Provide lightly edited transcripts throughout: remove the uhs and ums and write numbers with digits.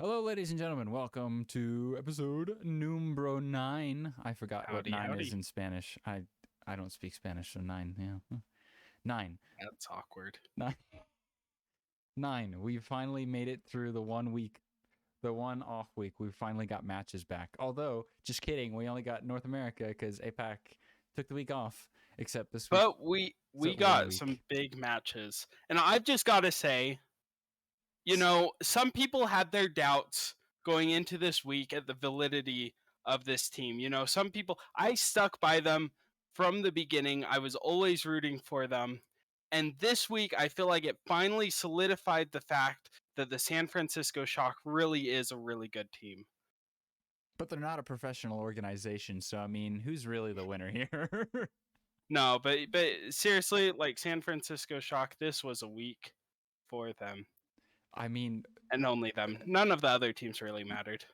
Hello, ladies and gentlemen. Welcome to episode numero 9. I forgot what Howdy, 9 is howdy. in Spanish. I don't speak Spanish, so 9. Yeah, 9. That's awkward. 9. 9. We finally made it through the 1 week, the one off week. We finally got matches back. Although, just kidding, we only got North America because APAC took the week off. Except this week, But we so 1 got week. some big matches. And I've just got to say, some people had their doubts going into this week at the validity of this team. Some people, I stuck by them from the beginning. I was always rooting for them. And this week, I feel like it finally solidified the fact that the San Francisco Shock really is a really good team. But they're not a professional organization, so I mean, who's really the winner here? No, but seriously, like San Francisco Shock, this was a week for them. I mean, And only them. None of the other teams really mattered.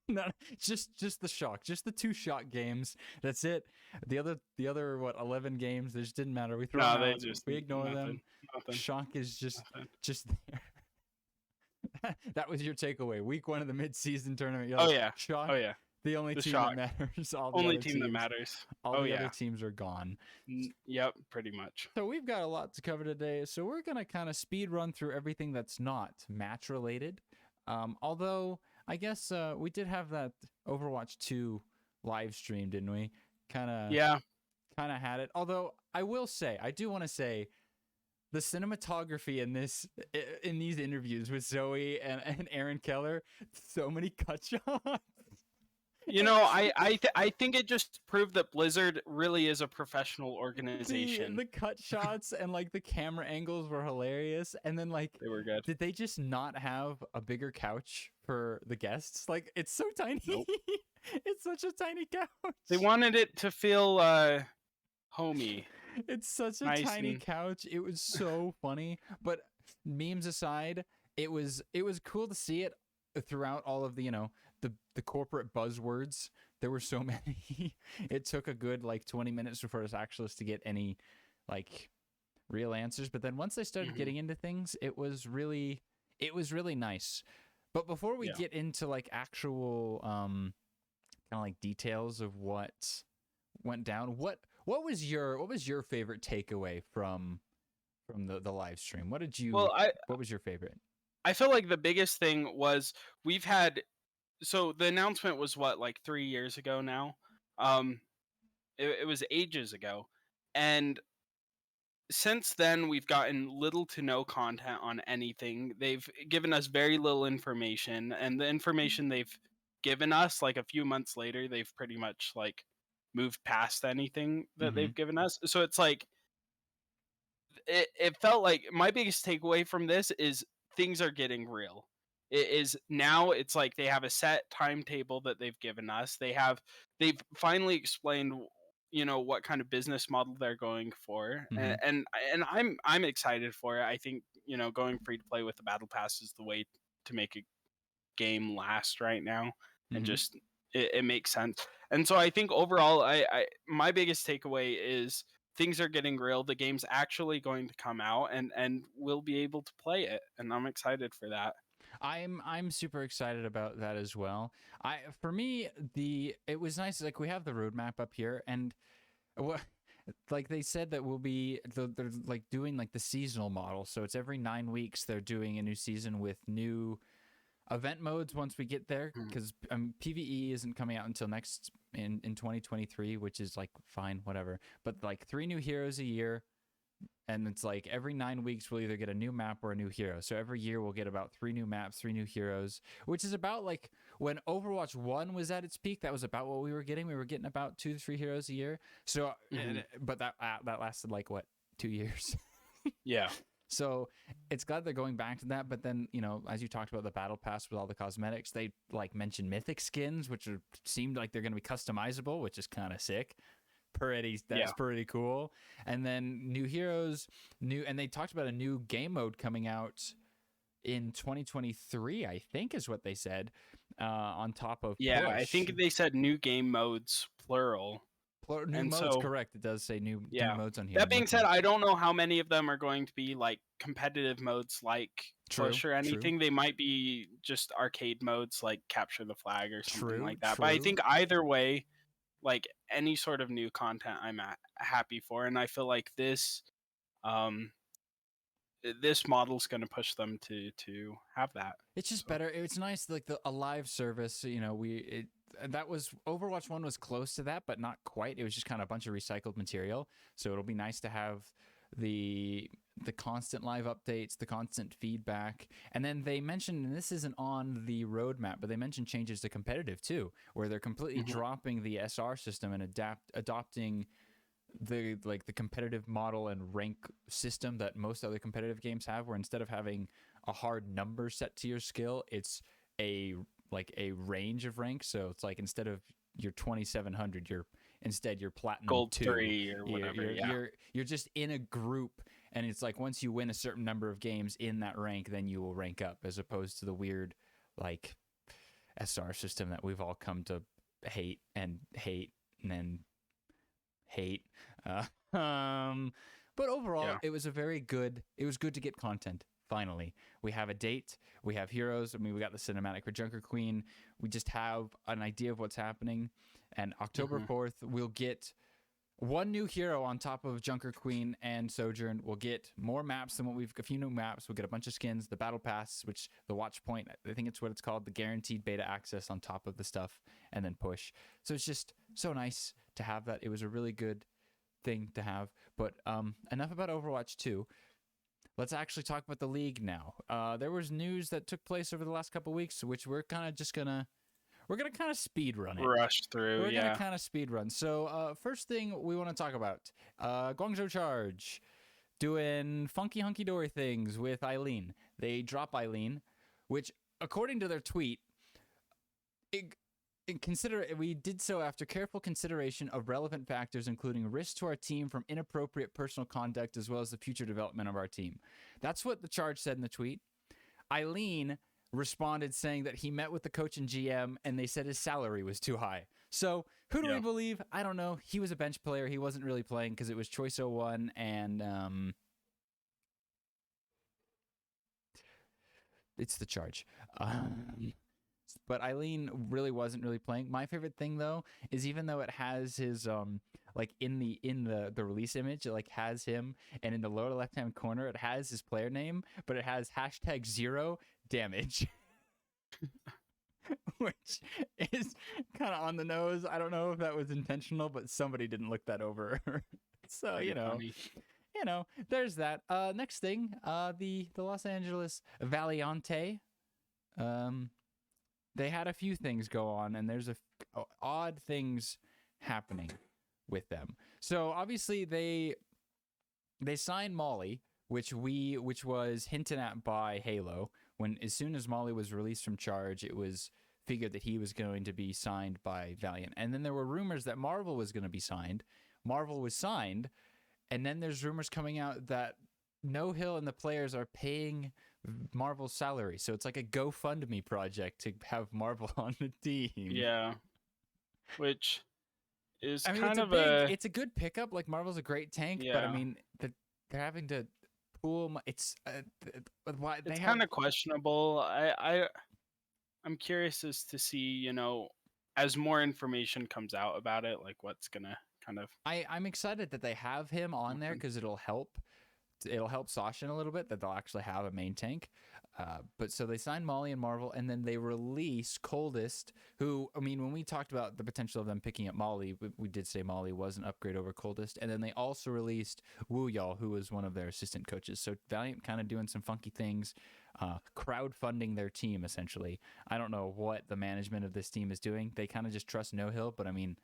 No, just the shock, just the 2 shock games. That's it. The other what 11 games? They just didn't matter. We throw them out. We ignore them. Nothing. Shock is just there. That was your takeaway. Week 1 of the midseason tournament. You're like, shock. Oh yeah. The only The team shock. that matters. All the Only other team teams, that matters. All the other teams are gone. Yep, pretty much. So we've got a lot to cover today. So we're gonna kind of speed run through everything that's not match related. Although I guess we did have that Overwatch 2 live stream, didn't we? Kind of had it. Although I will say, I do want to say, the cinematography in these interviews with Zoe and Aaron Keller, so many cut shots. I think it just proved that Blizzard really is a professional organization. The cut shots and like the camera angles were hilarious, and then like they were good. Did they just not have a bigger couch for the guests? Like, it's so tiny. Nope. It's such a tiny couch. They wanted it to feel homey. It's such a nice tiny couch. It was so funny. But memes aside, it was cool to see it throughout all of the the corporate buzzwords. There were so many. It took a good like 20 minutes for us actually to get any like real answers. But then once they started getting into things, it was really nice. But before we get into like actual kind of like details of what went down, what was your favorite takeaway from the live stream? What was your favorite? I feel like the biggest thing was so the announcement was like 3 years ago now. It was ages ago. And since then, we've gotten little to no content on anything. They've given us very little information, and the information they've given us, like a few months later, they've pretty much like moved past anything that they've given us. So it's like, it felt like my biggest takeaway from this is things are getting real. It is now. It's like they have a set timetable that they've given us. They've finally explained what kind of business model they're going for, and I'm excited for it. I think going free to play with the battle pass is the way to make a game last right now, and just it makes sense. And so I think overall, my biggest takeaway is things are getting real. The game's actually going to come out, and we'll be able to play it, and I'm excited for that. I'm super excited about that as well. For me, it was nice. Like, we have the roadmap up here, and like they said that they're like doing like the seasonal model. So it's every 9 weeks they're doing a new season with new event modes once we get there, because PvE isn't coming out until next in 2023, which is like fine, whatever. But like 3 new heroes a year. And it's like every 9 weeks we'll either get a new map or a new hero. So every year we'll get about 3 new maps, 3 new heroes, which is about like when Overwatch 1 was at its peak. That was about what we were getting. We were getting about 2 to 3 heroes a year. So, but that lasted like what, 2 years? Yeah. So it's glad they're going back to that. But then, as you talked about the battle pass with all the cosmetics, they like mentioned mythic skins, which seemed like they're going to be customizable, which is kind of sick. That's pretty cool. And then new heroes, and they talked about a new game mode coming out in 2023, I think is what they said, on top of push. I think they said new game modes, plural. New And modes, so, correct. It does say new yeah. modes on here. That I'm being said, looking. I don't know how many of them are going to be like competitive modes like Push or True. anything. They might be just arcade modes like Capture the Flag or something like that. But I True. think either way, like any sort of new content, I'm happy for, and I feel like um, this model's going to push them to have that. It's just So, better. It's nice, like a live service. You know, that was Overwatch 1 was close to that, but not quite. It was just kind of a bunch of recycled material. So it'll be nice to have the constant live updates, the constant feedback. And then they mentioned, and this isn't on the roadmap, but they mentioned changes to competitive too, where they're completely dropping the SR system and adopting the competitive model and rank system that most other competitive games have, where instead of having a hard number set to your skill, it's a range of ranks. So it's like instead of your 2700, you're platinum Gold 2. 3 or whatever. You're just in a group, and it's like once you win a certain number of games in that rank, then you will rank up, as opposed to the weird like SR system that we've all come to hate and then hate. But overall, it was it was good to get content. Finally, we have a date, we have heroes. I mean, we got the cinematic for Junker Queen. We just have an idea of what's happening. And October 4th, we'll get one new hero on top of Junker Queen and Sojourn. We'll get more maps than a few new maps. We'll get a bunch of skins, the Battle Pass, which the Watch Point, I think it's what it's called, the guaranteed beta access on top of the stuff, and then push. So it's just so nice to have that. It was a really good thing to have. But enough about Overwatch 2. Let's actually talk about the league now. There was news that took place over the last couple weeks, which we're kind of just gonna kind of speed run it. Rush through. We're gonna kind of speed run. So first thing we want to talk about, Guangzhou Charge doing funky hunky dory things with Eileen. They drop Eileen, which according to their tweet, we did so after careful consideration of relevant factors, including risks to our team from inappropriate personal conduct, as well as the future development of our team. That's what the Charge said in the tweet. Eileen responded saying that he met with the coach and GM, and they said his salary was too high. So who do we believe? I don't know. He was a bench player. He wasn't really playing because it was Choice 01 and it's the Charge. But Eileen really wasn't really playing. My favorite thing though is even though it has his like in the release image, it like has him, and in the lower left hand corner it has his player name, but it has #0 damage. Which is kind of on the nose. I don't know if that was intentional, but somebody didn't look that over. So Funny. There's that. Next thing, the Los Angeles Valiant. They had a few things go on, and there's odd things happening with them. So obviously they signed Molly, which was hinted at by Halo. As soon as Molly was released from Charge, it was figured that he was going to be signed by Valiant. And then there were rumors that Marvel was going to be signed. Marvel was signed, and then there's rumors coming out that No Hill and the players are paying Marvel's salary. So it's like a GoFundMe project to have Marvel on the team. Yeah. Which is it's a good pickup. Like Marvel's a great tank, but I Yeah. mean, they're having to pool. It's why It's kind of questionable. I'm curious as to see, as more information comes out about it, like what's gonna kind of. I'm excited that they have him on there because it'll help Sasha in a little bit, that they'll actually have a main tank. But so they signed Molly and Marvel, and then they release Coldest, who, I mean, when we talked about the potential of them picking up Molly, we did say Molly was an upgrade over Coldest. And then they also released Wu Yao, who was one of their assistant coaches. So Valiant kind of doing some funky things, crowdfunding their team, essentially. I don't know what the management of this team is doing. They kind of just trust No Hill, but I mean,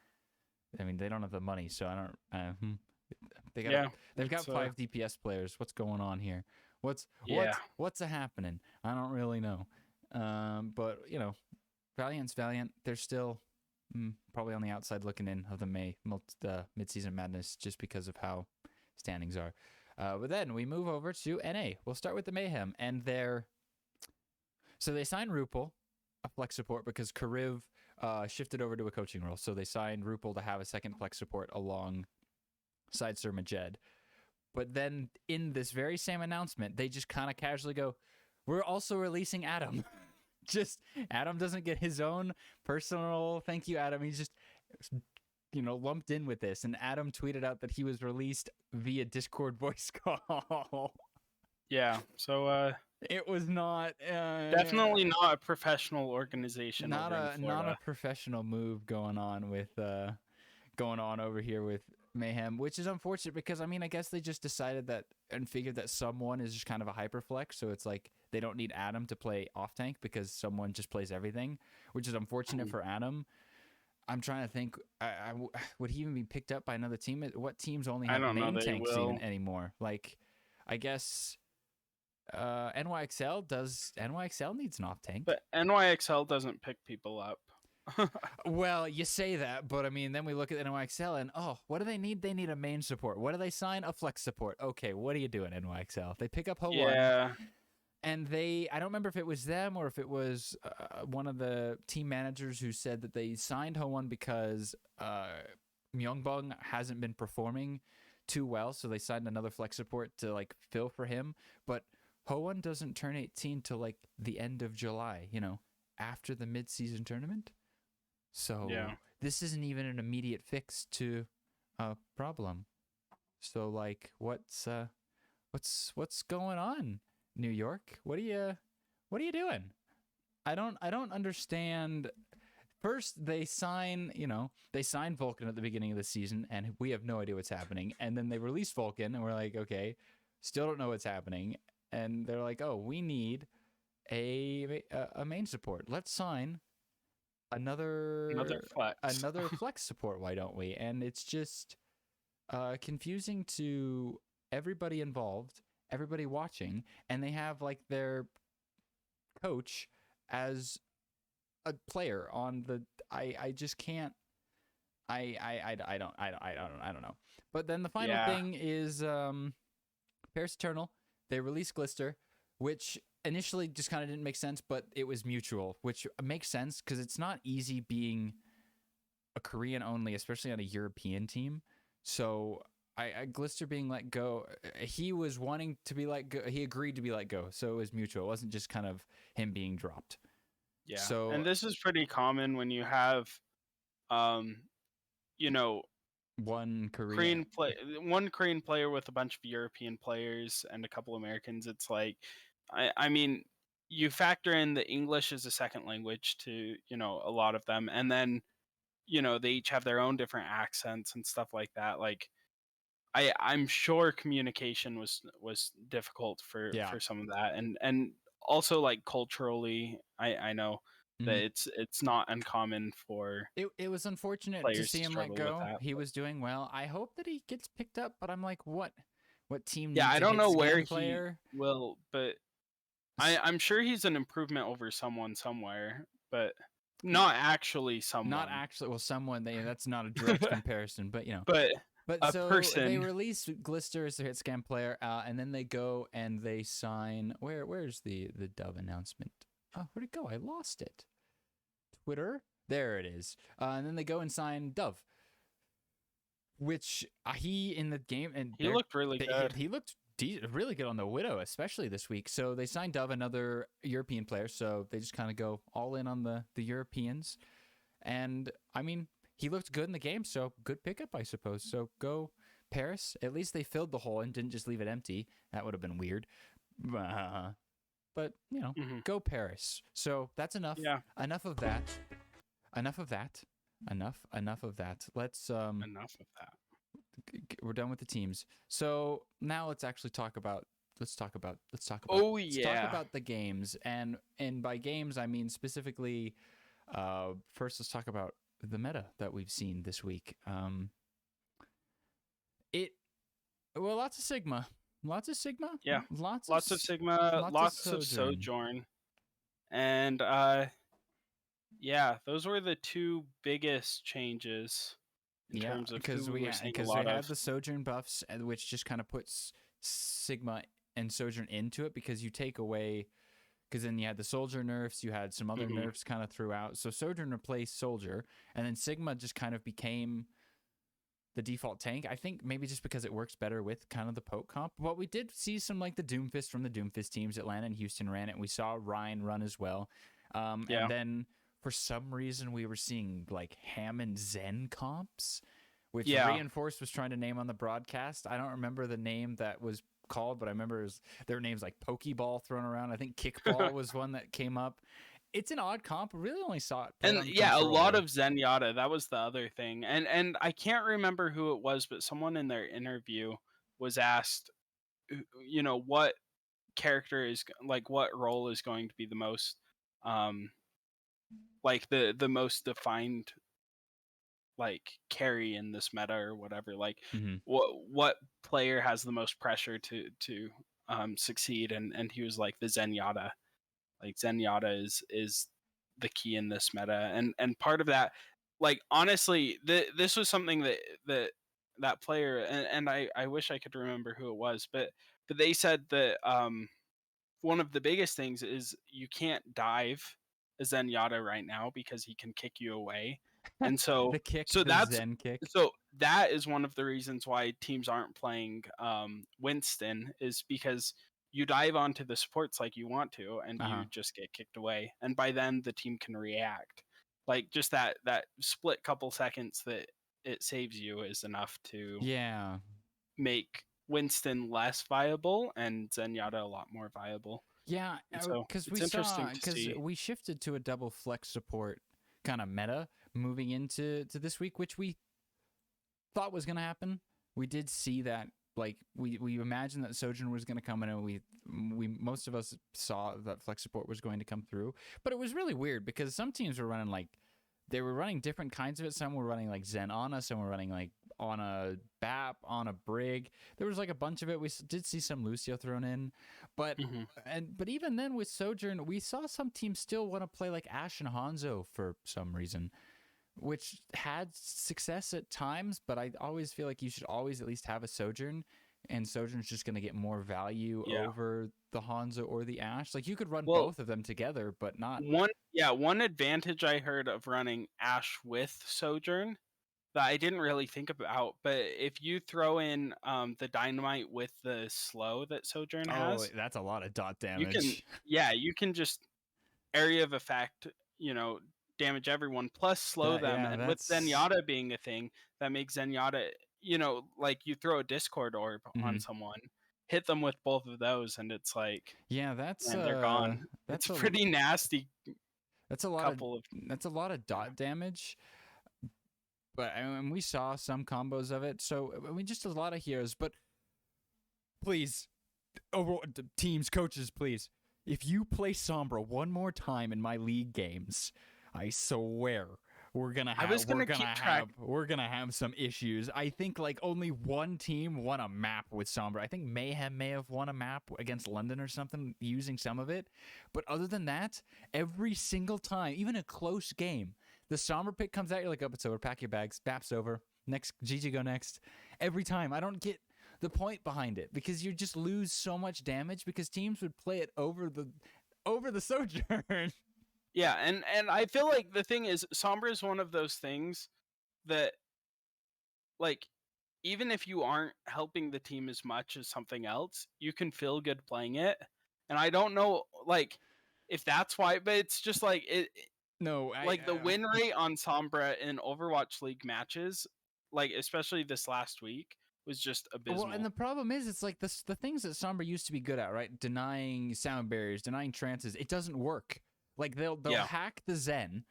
they don't have the money, so I don't. They've got 5 DPS players. What's going on here? What's happening? I don't really know. But Valiant's Valiant. They're still probably on the outside looking in of the midseason madness just because of how standings are. But then we move over to NA. We'll start with the Mayhem, and so they signed Rupel. a flex support because Kariv shifted over to a coaching role. So they signed Rupal to have a second flex support alongside Sir Majed. But then in this very same announcement, they just kind of casually go, we're also releasing Adam. Just Adam doesn't get his own personal thank you, Adam. He's just lumped in with this. And Adam tweeted out that he was released via Discord voice call. Yeah. So it was not definitely not a professional organization. Not a professional move going on over here with Mayhem, which is unfortunate because I guess they just decided that and figured that someone is just kind of a hyperflex, so it's like they don't need Adam to play off tank because someone just plays everything, which is unfortunate for Adam. I'm trying to think, would he even be picked up by another team? What teams only have main tanks even anymore? Like, I guess NYXL needs an off tank, but NYXL doesn't pick people up. Well, you say that, but then we look at NYXL and what do they need? They need a main support. What do they sign? A flex support. Okay, what are you doing, NYXL? They pick up Ho1. Yeah. And I don't remember if it was them or if it was one of the team managers who said that they signed Ho1 because Myungbong hasn't been performing too well, so they signed another flex support to fill for him. But Ho1 doesn't turn 18 till the end of July, after the mid-season tournament. So this isn't even an immediate fix to a problem. So what's going on, New York? What are you doing? I don't understand. First they sign Vulcan at the beginning of the season and we have no idea what's happening. And then they release Vulcan and we're like, okay, still don't know what's happening. And they're like, oh, we need a main support. Let's sign another flex support, why don't we? And it's just confusing to everybody involved, everybody watching, and they have their coach as a player on the I just can't I don't know. But then the final thing is Paris Eternal. They released Glister, which initially just kind of didn't make sense, but it was mutual, which makes sense because it's not easy being a Korean only, especially on a European team. So Glister being let go, he was wanting to be let go. He agreed to be let go, so it was mutual. It wasn't just kind of him being dropped. Yeah. So, and this is pretty common when you have, one Korean player with a bunch of European players and a couple Americans. It's like, you factor in the English as a second language to, a lot of them. And then, they each have their own different accents and stuff like that. I'm sure communication was difficult for some of that. And also culturally, I know that it's not uncommon for it was unfortunate to see him let go. He was doing well. I hope that he gets picked up, but I'm like, what team needs I don't know where player? He will, but I'm sure he's an improvement over someone somewhere, but not actually someone. Not actually, well, someone. That's not a direct comparison, but But a so person. They release Glister as their hit scan player, and then they go and they sign. Where's the Dove announcement? Oh, where'd it go? I lost it. Twitter. There it is. And then they go and sign Dove, which he in the game and he looked really good. He looked really good on the Widow, especially this week. So they signed Dove, another European player. So they just kind of go all in on the Europeans, and he looked good in the game. So good pickup, I suppose. So go Paris. At least they filled the hole and didn't just leave it empty. That would have been weird. But go Paris. So that's enough. Yeah. Enough of that. Enough of that. Let's enough of that. We're done with the teams. So now let's actually talk about let's talk about the games. And by games I mean specifically first let's talk about the meta that we've seen this week. Lots of Sigma. Yeah. Lots of Sigma, lots of Sojourn. And those were the two biggest changes in terms of because we had the Sojourn buffs, which just kind of puts Sigma and Sojourn into it because you take away because then you had the Soldier nerfs, you had some other Mhm. nerfs kind of throughout. So Sojourn replaced Soldier, and then Sigma just kind of became the default tank. I think maybe just because it works better with kind of the poke comp. But we did see some like the Doomfist from the Doomfist teams. Atlanta and Houston ran it. We saw Ryan run as well. Yeah. And then for some reason we were seeing like Ham and Zen comps, which Yeah. Reinforced was trying to name on the broadcast. I don't remember the name that was called, but I remember their names like Pokeball thrown around. I think Kickball was one that came up. It's an odd comp. I really only saw it played And on yeah, a lot controller. of Zenyatta. That was the other thing. And I can't remember who it was, but someone in their interview was asked, what character is like, what role is going to be the most, like the most defined like carry in this meta or whatever. Like, Mhm. what player has the most pressure to succeed? And he was like the Zenyatta. Like Zenyatta is the key in this meta, and part of that, like honestly, this was something that player, and I wish I could remember who it was, but they said that one of the biggest things is you can't dive a Zenyatta right now because he can kick you away, and The kick, so the that's Zen kick. so that is one of the reasons why teams aren't playing Winston, is because you dive onto the supports like you want to, and you just get kicked away, and by then the team can react. Like just that split couple seconds that it saves you is enough to Yeah. make Winston less viable and Zenyatta a lot more viable. Yeah, And so because it's interesting to because see. we shifted to a double flex support kind of meta moving into this week, which we thought was going to happen. We did see that, like we imagined that Sojourn was going to come in, and we most of us saw that flex support was going to come through. But it was really weird because some teams were running like they were running different kinds of it. Some were running like Zen Ana, some were running like on a BAP, on a Brig. There was like a bunch of it. We did see some Lucio thrown in, but but even then with Sojourn, we saw some teams still want to play like Ashe and Hanzo for some reason, which had success at times. But I always feel like you should always at least have a Sojourn, and Sojourn's just going to get more value over the Hanzo or the Ashe. Like you could run both of them together, but not one advantage I heard of running Ashe with Sojourn that I didn't really think about, but if you throw in the dynamite with the slow that Sojourn has, that's a lot of dot you can damage. you can just area of effect, damage everyone plus slow them. And with That's Zenyatta being a thing, that makes Zenyatta, like you throw a Discord orb on someone, hit them with both of those, and it's like, that's man, they're gone. It's that's a a pretty nasty that's a lot couple of that's a lot of dot damage. But and we saw some combos of it, so I mean, just a lot of heroes. But please, teams, coaches, please, if you play Sombra one more time in my league games, I swear we're gonna have some issues. I think like only one team won a map with Sombra. I think Mayhem may have won a map against London or something using some of it. But other than that, every single time, even a close game, the Sombra pick comes out, you're like, oh, it's over, pack your bags, BAP's over. Next, GG go next. Every time. I don't get the point behind it because you just lose so much damage because teams would play it over the Sojourn. Yeah, and I feel like the thing is, Sombra is one of those things that, like, even if you aren't helping the team as much as something else, you can feel good playing it. And I don't know, like, if that's why, but it's just like No, the win rate on Sombra in Overwatch League matches, like especially this last week, was just abysmal. Well, and the problem is, it's like the things that Sombra used to be good at, right? Denying sound barriers, denying trances. It doesn't work. Like they'll hack the Zen,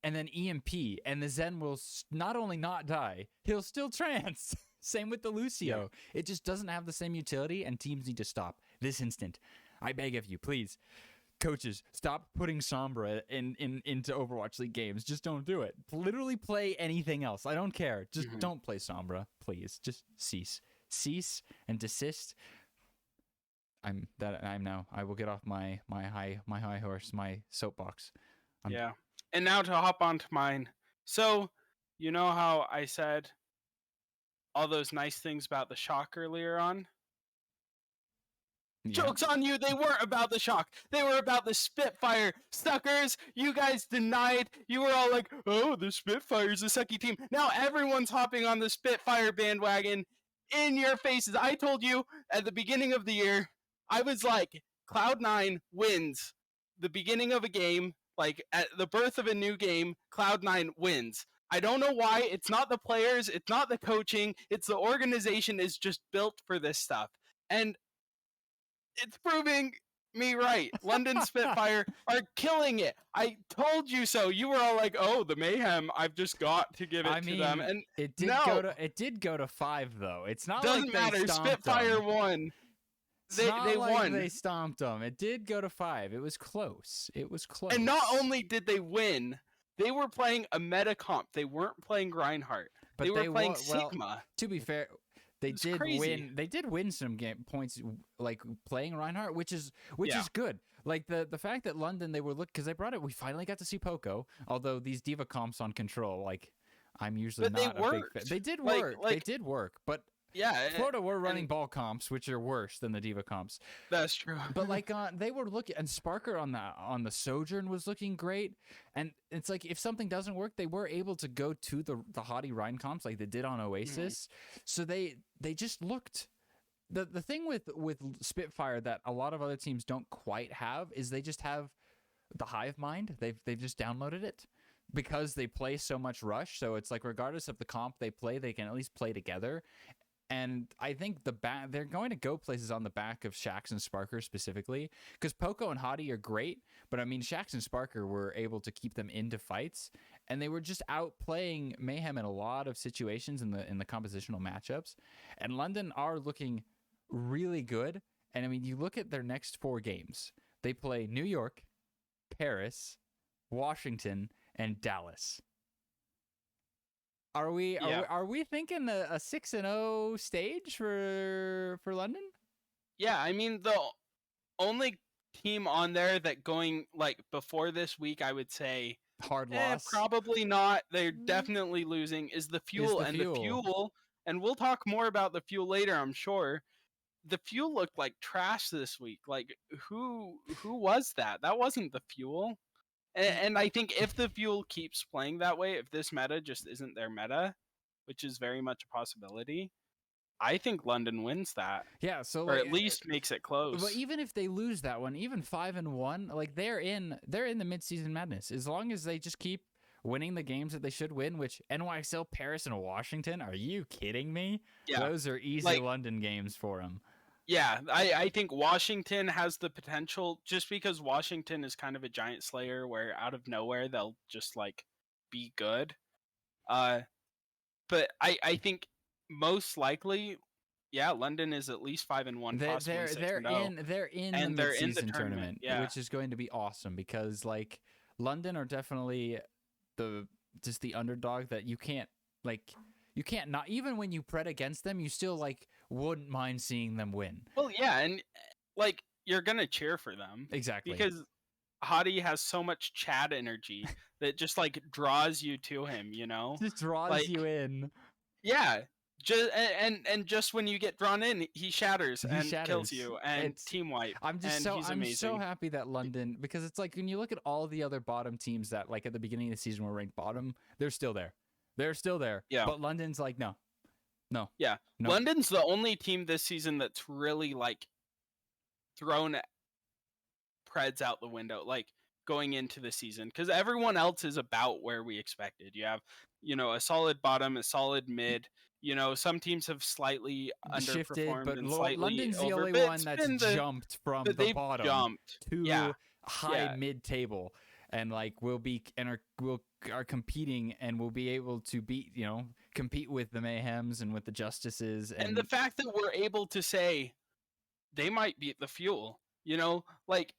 and then EMP, and the Zen will not only not die, he'll still trance. Same with the Lucio. Yeah. It just doesn't have the same utility, and teams need to stop this instant. I beg of you, please. Coaches, stop putting Sombra into Overwatch League games. Just don't do it. Literally play anything else. I don't care. Just don't play Sombra, please. Just cease and desist. I will get off my high horse, my soapbox. And now to hop onto mine. So, you know how I said all those nice things about the Shock earlier on? Joke's on you, they weren't about the shock. They were about the Spitfire. Suckers, you guys denied. You were all like, oh, the Spitfire's a sucky team. Now everyone's hopping on the Spitfire bandwagon in your faces. I told you at the beginning of the year, I was like, Cloud9 wins the beginning of a game, like at the birth of a new game, Cloud9 wins. I don't know why. It's not the players, it's not the coaching, it's the organization is just built for this stuff. And it's proving me right. London Spitfire are killing it. I told you so. You were all like, "Oh, the Mayhem. I've just got to give it to them." And it did go to 5 though. It's not doesn't like matter. Spitfire won. They won. They stomped them. It did go to 5. It was close. And not only did they win, they were playing a meta comp. They weren't playing Reinhardt. But they were playing Sigma. To be fair, they did crazy. win. They did win some game points, like playing Reinhardt, which is good. Like the fact that London, they were because they brought it. We finally got to see Poco. Although these diva comps on Control, like I'm usually not a big fan. They did work. They did work, but. Yeah, Florida were running ball comps, which are worse than the diva comps. That's true. But like they were looking, and Sparker on the Sojourn was looking great. And it's like if something doesn't work, they were able to go to the Hottie Rhine comps like they did on Oasis. So they just looked. The thing with Spitfire that a lot of other teams don't quite have is they just have the hive mind. They've just downloaded it. Because they play so much rush, so it's like regardless of the comp they play, they can at least play together. And I think they're going to go places on the back of Shax and Sparker specifically, because Poco and Hottie are great, but I mean Shax and Sparker were able to keep them into fights, and they were just outplaying Mayhem in a lot of situations in the compositional matchups. And London are looking really good. And I mean, you look at their next 4 games. They play New York, Paris, Washington, and Dallas. Are we thinking a 6-0 stage for London? Yeah, I mean the only team on there that going like before this week, I would say hard loss. Probably not. They're definitely losing. Is the Fuel the Fuel, and we'll talk more about the Fuel later, I'm sure. The Fuel looked like trash this week. Like who was that? That wasn't the Fuel. And I think if the Fuel keeps playing that way, if this meta just isn't their meta, which is very much a possibility, I think London wins that. Yeah, so or at least makes it close. But even if they lose that one, even 5-1, like they're in the mid-season madness. As long as they just keep winning the games that they should win, which NYXL, Paris, and Washington. Are you kidding me? Yeah, those are easy London games for them. Yeah, I think Washington has the potential, just because Washington is kind of a giant slayer where out of nowhere they'll just like be good. But I think most likely, yeah, London is at least 5-1. They're in the mid-season tournament, yeah. Which is going to be awesome because like London are definitely the underdog that you can't not, even when you pred against them, you still like wouldn't mind seeing them win. Well, yeah, and like you're gonna cheer for them exactly because Hottie has so much Chad energy that just like draws you to him, you know, just draws you in. Yeah, just when you get drawn in, he shatters and kills you and team wipe. I'm so happy that London, because it's like when you look at all the other bottom teams that like at the beginning of the season were ranked bottom, they're still there. Yeah. But London's like, no. Yeah. No. London's the only team this season that's really like thrown Preds out the window, like going into the season, because everyone else is about where we expected. You have, a solid bottom, a solid mid. Some teams have slightly underperformed, but and slightly London's the only one that's jumped from the bottom to high mid-table. And like are competing and will be able to compete with the Mayhems and with the Justices, and the fact that we're able to say they might beat the Fuel, like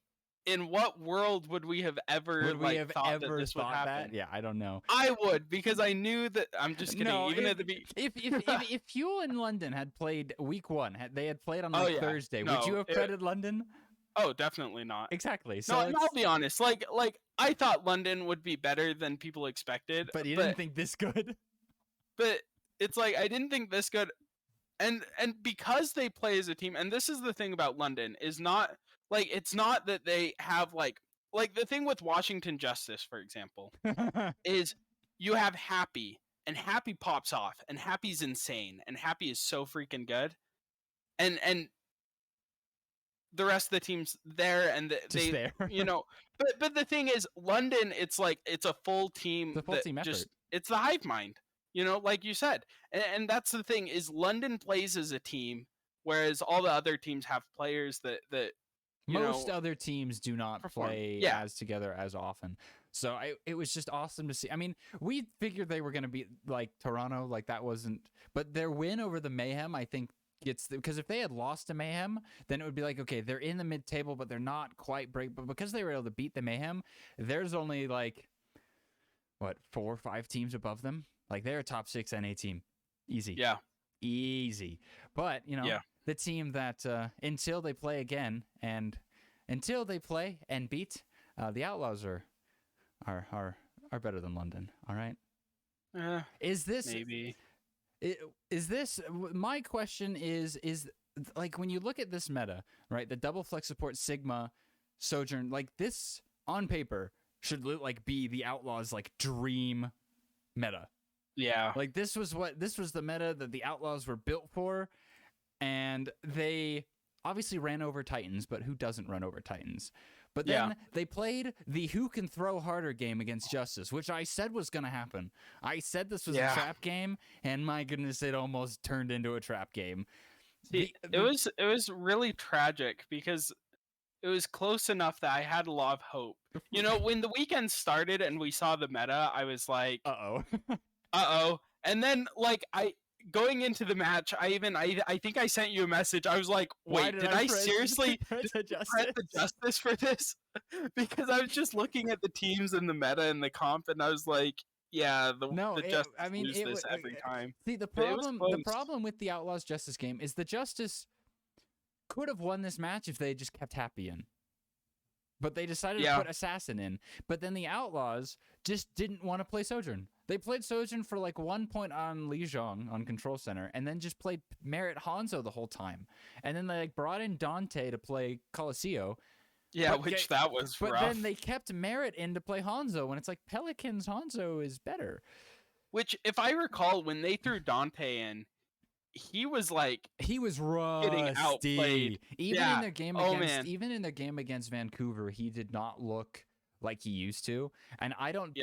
in what world would we have ever thought that this would happen? Yeah, I don't know. I would, because I knew that. I'm just kidding. No, if Fuel in London had played week 1, they had played on Thursday, would you have credit London? Oh, definitely not. Exactly. So I'll be honest. Like I thought London would be better than people expected, but you didn't think this good. But it's like I didn't think this good. and because they play as a team, and this is the thing about London, is not like, it's not that they have like the thing with Washington Justice, for example, is you have Happy, and Happy pops off, and Happy's insane, and Happy is so freaking good, and the rest of the team's there, and Just there. but the thing is, London, it's like it's a full team, The full that team effort. just, it's the hive mind, like you said, and that's the thing, is London plays as a team, whereas all the other teams have players that Most other teams do not perform. play Yeah. as together as often. So it was just awesome to see. I mean, we figured they were going to be like Toronto, like that wasn't, but their win over the Mayhem, I think, because if they had lost to Mayhem, then it would be like, okay, they're in the mid-table, but they're not quite but because they were able to beat the Mayhem, there's only like, what, 4 or 5 teams above them? Like, they're a top 6 NA team. Easy. Yeah. Easy. But, Yeah. the team that, until they play again, and until they play and beat, the Outlaws are better than London, all right? Is this... Maybe. Is this, my question is like, when you look at this meta, right, the double flex support Sigma Sojourn, like, this on paper should like be the Outlaws like dream meta. Yeah. Like, this was the meta that the Outlaws were built for, and they obviously ran over Titans, but who doesn't run over Titans? But then they played the who can throw harder game against Justice, which I said was going to happen. I said this was a trap game, and my goodness, it almost turned into a trap game. See, it was really tragic, because it was close enough that I had a lot of hope. When the weekend started and we saw the meta, I was like, uh-oh. And then, like, going into the match, I think I sent you a message. I was like, wait, did I seriously press the Justice for this? Because I was just looking at the teams and the meta and the comp, and I was like, yeah, the Justice lose this every time. See, the problem with the Outlaws Justice game is the Justice could have won this match if they just kept Happy in. But they decided to put Assassin in. But then the Outlaws just didn't want to play Sojourn. They played Sojourn for like 1 point on Lijiang on Control Center, and then just played Merit Hanzo the whole time. And then they like brought in Dante to play Coliseo. Yeah, that was rough. But then they kept Merit in to play Hanzo, when it's like Pelicans Hanzo is better. Which, if I recall, when they threw Dante in, he was rusty. Getting outplayed. Even in their game against Vancouver, he did not look like he used to. And I don't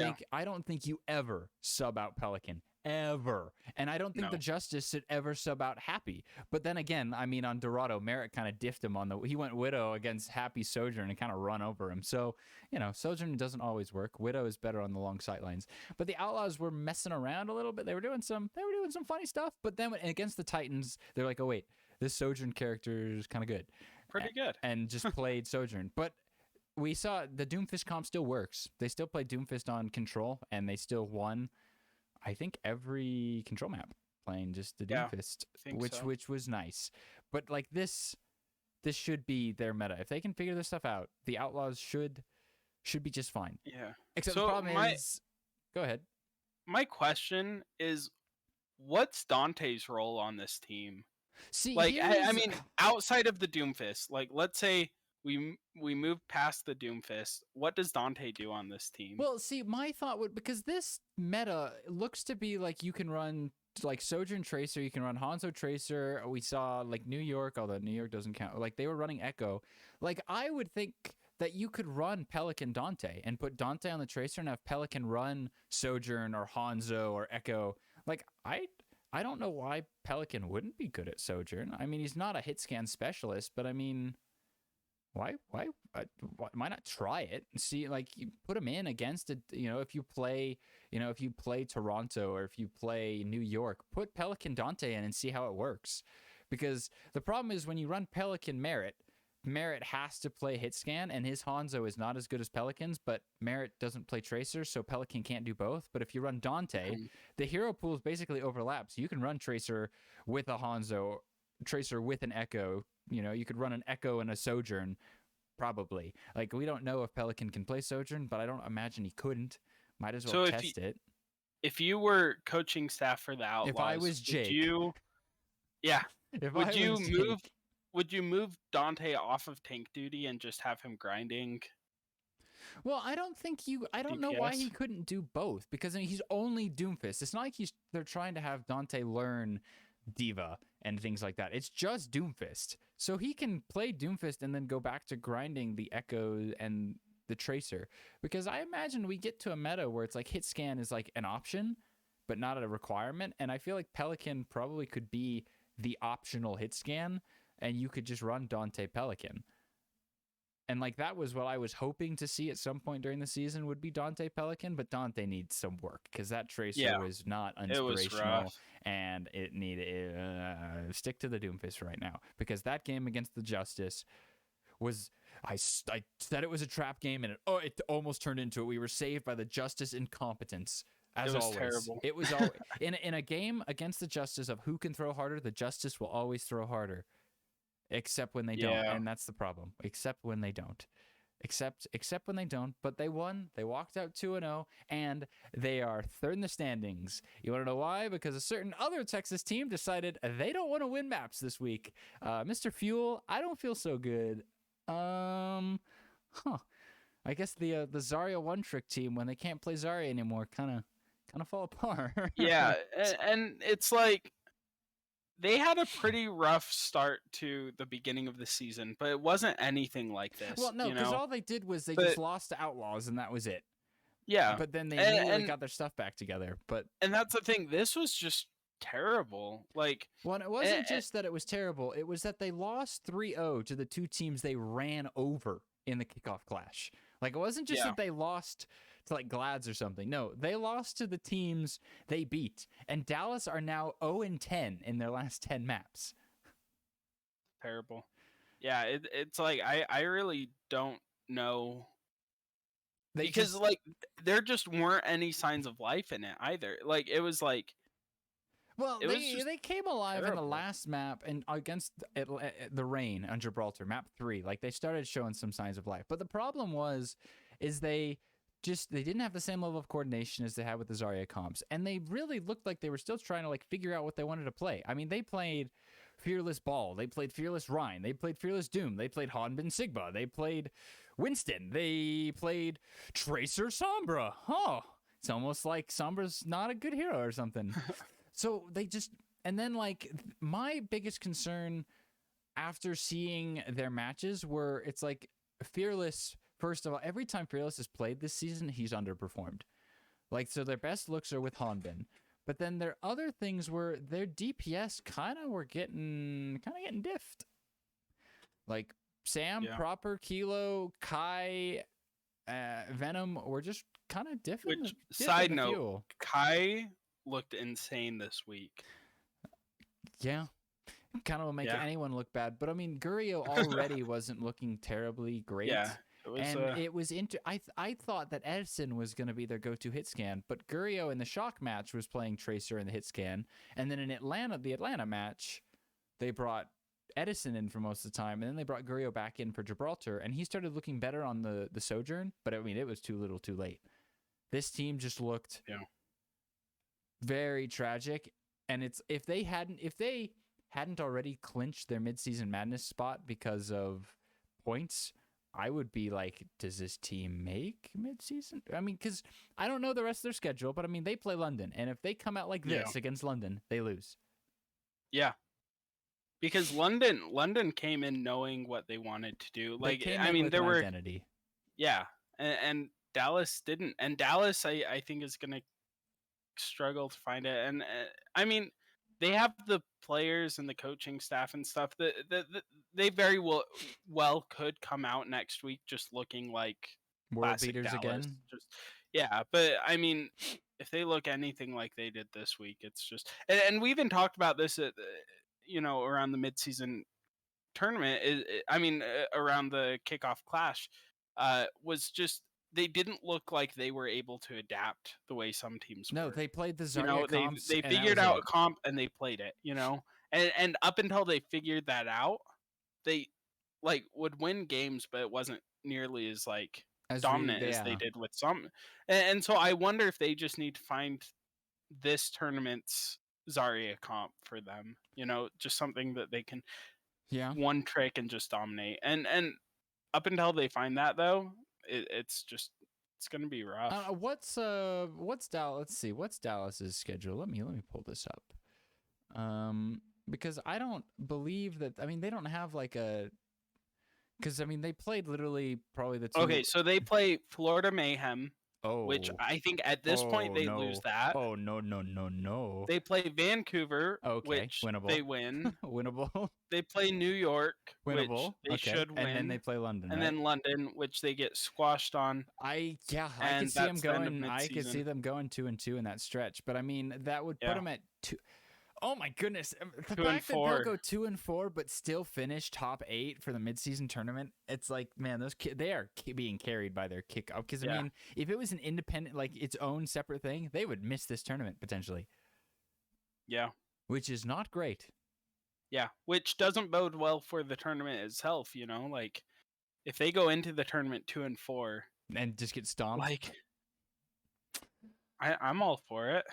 think you ever sub out Pelican. Ever. And I don't think the Justice should ever sub out Happy. But then again, I mean, on Dorado, Merritt kind of diffed him he went Widow against Happy Sojourn and kind of run over him. So, Sojourn doesn't always work. Widow is better on the long sight lines. But the Outlaws were messing around a little bit. They were doing some funny stuff. But then against the Titans, they're like, oh wait, this Sojourn character is kind of good. Pretty good. And just played Sojourn. But we saw the Doomfist comp still works. They still played Doomfist on Control, and they still won, I think, every Control map playing just the Doomfist, which was nice. But like, this should be their meta. If they can figure this stuff out, the Outlaws should be just fine. Yeah. Except the problem is, go ahead. My question is, what's Dante's role on this team? See, like, I mean, outside of the Doomfist, like, let's say we move past the Doomfist, what does Dante do on this team? Well, see, my thought would, because this meta looks to be like you can run like Sojourn Tracer, you can run Hanzo Tracer. We saw like New York, although New York doesn't count. Like, they were running Echo. Like, I would think that you could run Pelican Dante and put Dante on the Tracer and have Pelican run Sojourn or Hanzo or Echo. Like, I don't know why Pelican wouldn't be good at Sojourn. I mean, he's not a hit scan specialist, but I mean, why not try it and see? Like, you put him in against it. If you play Toronto or if you play New York, put Pelican Dante in and see how it works. Because the problem is, when you run Pelican Merit has to play hit scan, and his Hanzo is not as good as Pelican's, but Merit doesn't play Tracer, so Pelican can't do both. But if you run Dante, the hero pools basically overlap. So you can run Tracer with a Hanzo, Tracer with an Echo. You could run an Echo and a Sojourn, probably. Like, we don't know if Pelican can play Sojourn, but I don't imagine he couldn't. Might as well test it. If you were coaching staff for the Outlaws, if I was Jake, Yeah. If Would I you was move? tank, Would you move Dante off of tank duty and just have him grinding well, I don't think you. I don't know why he DPS? couldn't do both because I mean, he's only Doomfist. It's not like they're trying to have Dante learn Diva and things like that. It's just Doomfist, so he can play Doomfist and then go back to grinding the Echo and the Tracer. Because I imagine we get to a meta where it's like hit scan is like an option, but not a requirement. And I feel like Pelican probably could be the optional hit scan, and you could just run Dante Pelican. And like that was what I was hoping to see at some point during the season would be Dante Pelican, but Dante needs some work because that Tracer was not It was inspirational, rough. and it needed stick to the Doomfist right now because that game against the Justice was I said it was a trap game and it almost turned into it. We were saved by the Justice incompetence. As It was always, terrible. it was always in a game against the Justice of who can throw harder. The Justice will always throw harder. Except when they don't, and that's the problem. Except when they don't. Except when they don't, but they won. They walked out 2-0, and they are third in the standings. You want to know why? Because a certain other Texas team decided they don't want to win maps this week. Mr. Fuel, I don't feel so good. I guess the Zarya one trick team, when they can't play Zarya anymore, kind of fall apart. Yeah, and it's like they had a pretty rough start to the beginning of the season, but it wasn't anything like this. Well, no, because all they did was they just lost to Outlaws, and that was it. Yeah, but then they immediately got their stuff back together. And that's the thing. This was just terrible. Like, well, it wasn't just that it was terrible. It was that they lost 3-0 to the two teams they ran over in the kickoff clash. Like, it wasn't just that they lost to like Glads or something. No, they lost to the teams they beat. And Dallas are now 0-10 in their last 10 maps. Terrible. Yeah, it's like I really don't know. Because like there just weren't any signs of life in it either. Like it was like, well, they came alive in the last map and against the Rain on Gibraltar, map 3. Like they started showing some signs of life, but the problem is they didn't have the same level of coordination as they had with the Zarya comps, and they really looked like they were still trying to like figure out what they wanted to play. I mean, they played Fearless Ball, they played Fearless Rhine, they played Fearless Doom, they played Hanbin Sigma, they played Winston, they played Tracer Sombra. It's almost like Sombra's not a good hero or something. So they just, and then like my biggest concern after seeing their matches were it's like Fearless. First of all, every time Fearless has played this season, he's underperformed. Like, so their best looks are with Hanbin. But then their other things were their DPS kind of getting diffed. Like, Sam, Proper, Kilo, Kai, Venom were just kind of different. Which, side note, Kai looked insane this week. Yeah. Kind of will make anyone look bad. But, I mean, Gurio already wasn't looking terribly great. Yeah. It was I thought that Edison was going to be their go-to hit scan, but Gurio in the shock match was playing Tracer in the hit scan, and then in the Atlanta match, they brought Edison in for most of the time, and then they brought Gurio back in for Gibraltar, and he started looking better on the Sojourn, but I mean it was too little too late. This team just looked very tragic, and it's if they hadn't already clinched their midseason madness spot because of points, I would be like, does this team make midseason? I mean, because I don't know the rest of their schedule, but I mean, they play London. And if they come out like this against London, they lose. Yeah. Because London came in knowing what they wanted to do. Like, I mean, there were identity. Yeah. And Dallas didn't. And Dallas, I think, is going to struggle to find it. And I mean, they have the players and the coaching staff and stuff that they very well could come out next week just looking like world beaters Dallas. again. But I mean, if they look anything like they did this week, it's just and we even talked about this at around the midseason tournament. Around the kickoff clash, was just. They didn't look like they were able to adapt the way some teams were. No, they played the Zarya comps. They figured out a comp and they played it, And up until they figured that out, they would win games, but it wasn't nearly as dominant as they did with some. And so I wonder if they just need to find this tournament's Zarya comp for them. Just something that they can Yeah. one trick and just dominate. And up until they find that though, it's gonna be rough. What's Dallas? Let's see. What's Dallas's schedule? Let me pull this up. Because I don't believe that. I mean, they don't have like a. Because I mean, they played literally probably the two. Okay, so they play Florida Mayhem. Oh. Which I think at this point they lose that. Oh no. They play Vancouver, Okay, which winnable. they win. Winnable. They play New York, Winnable. which they should win. And then they play London. And right? then London, which they get squashed on. I could And see them that's the end of going. I could see midseason. them going 2-2 in that stretch. But I mean, that would put Yeah. them at 2. Oh my goodness! The 2 and fact that 4. they'll go 2-4, but still finish top 8 for the midseason tournament, it's like, man, those they are being carried by their kickoff. Because I mean, if it was an independent, like its own separate thing, they would miss this tournament potentially. Yeah. Which is not great. Yeah, which doesn't bode well for the tournament itself. Like if they go into the tournament 2 and 4, and just get stomped. like I'm all for it.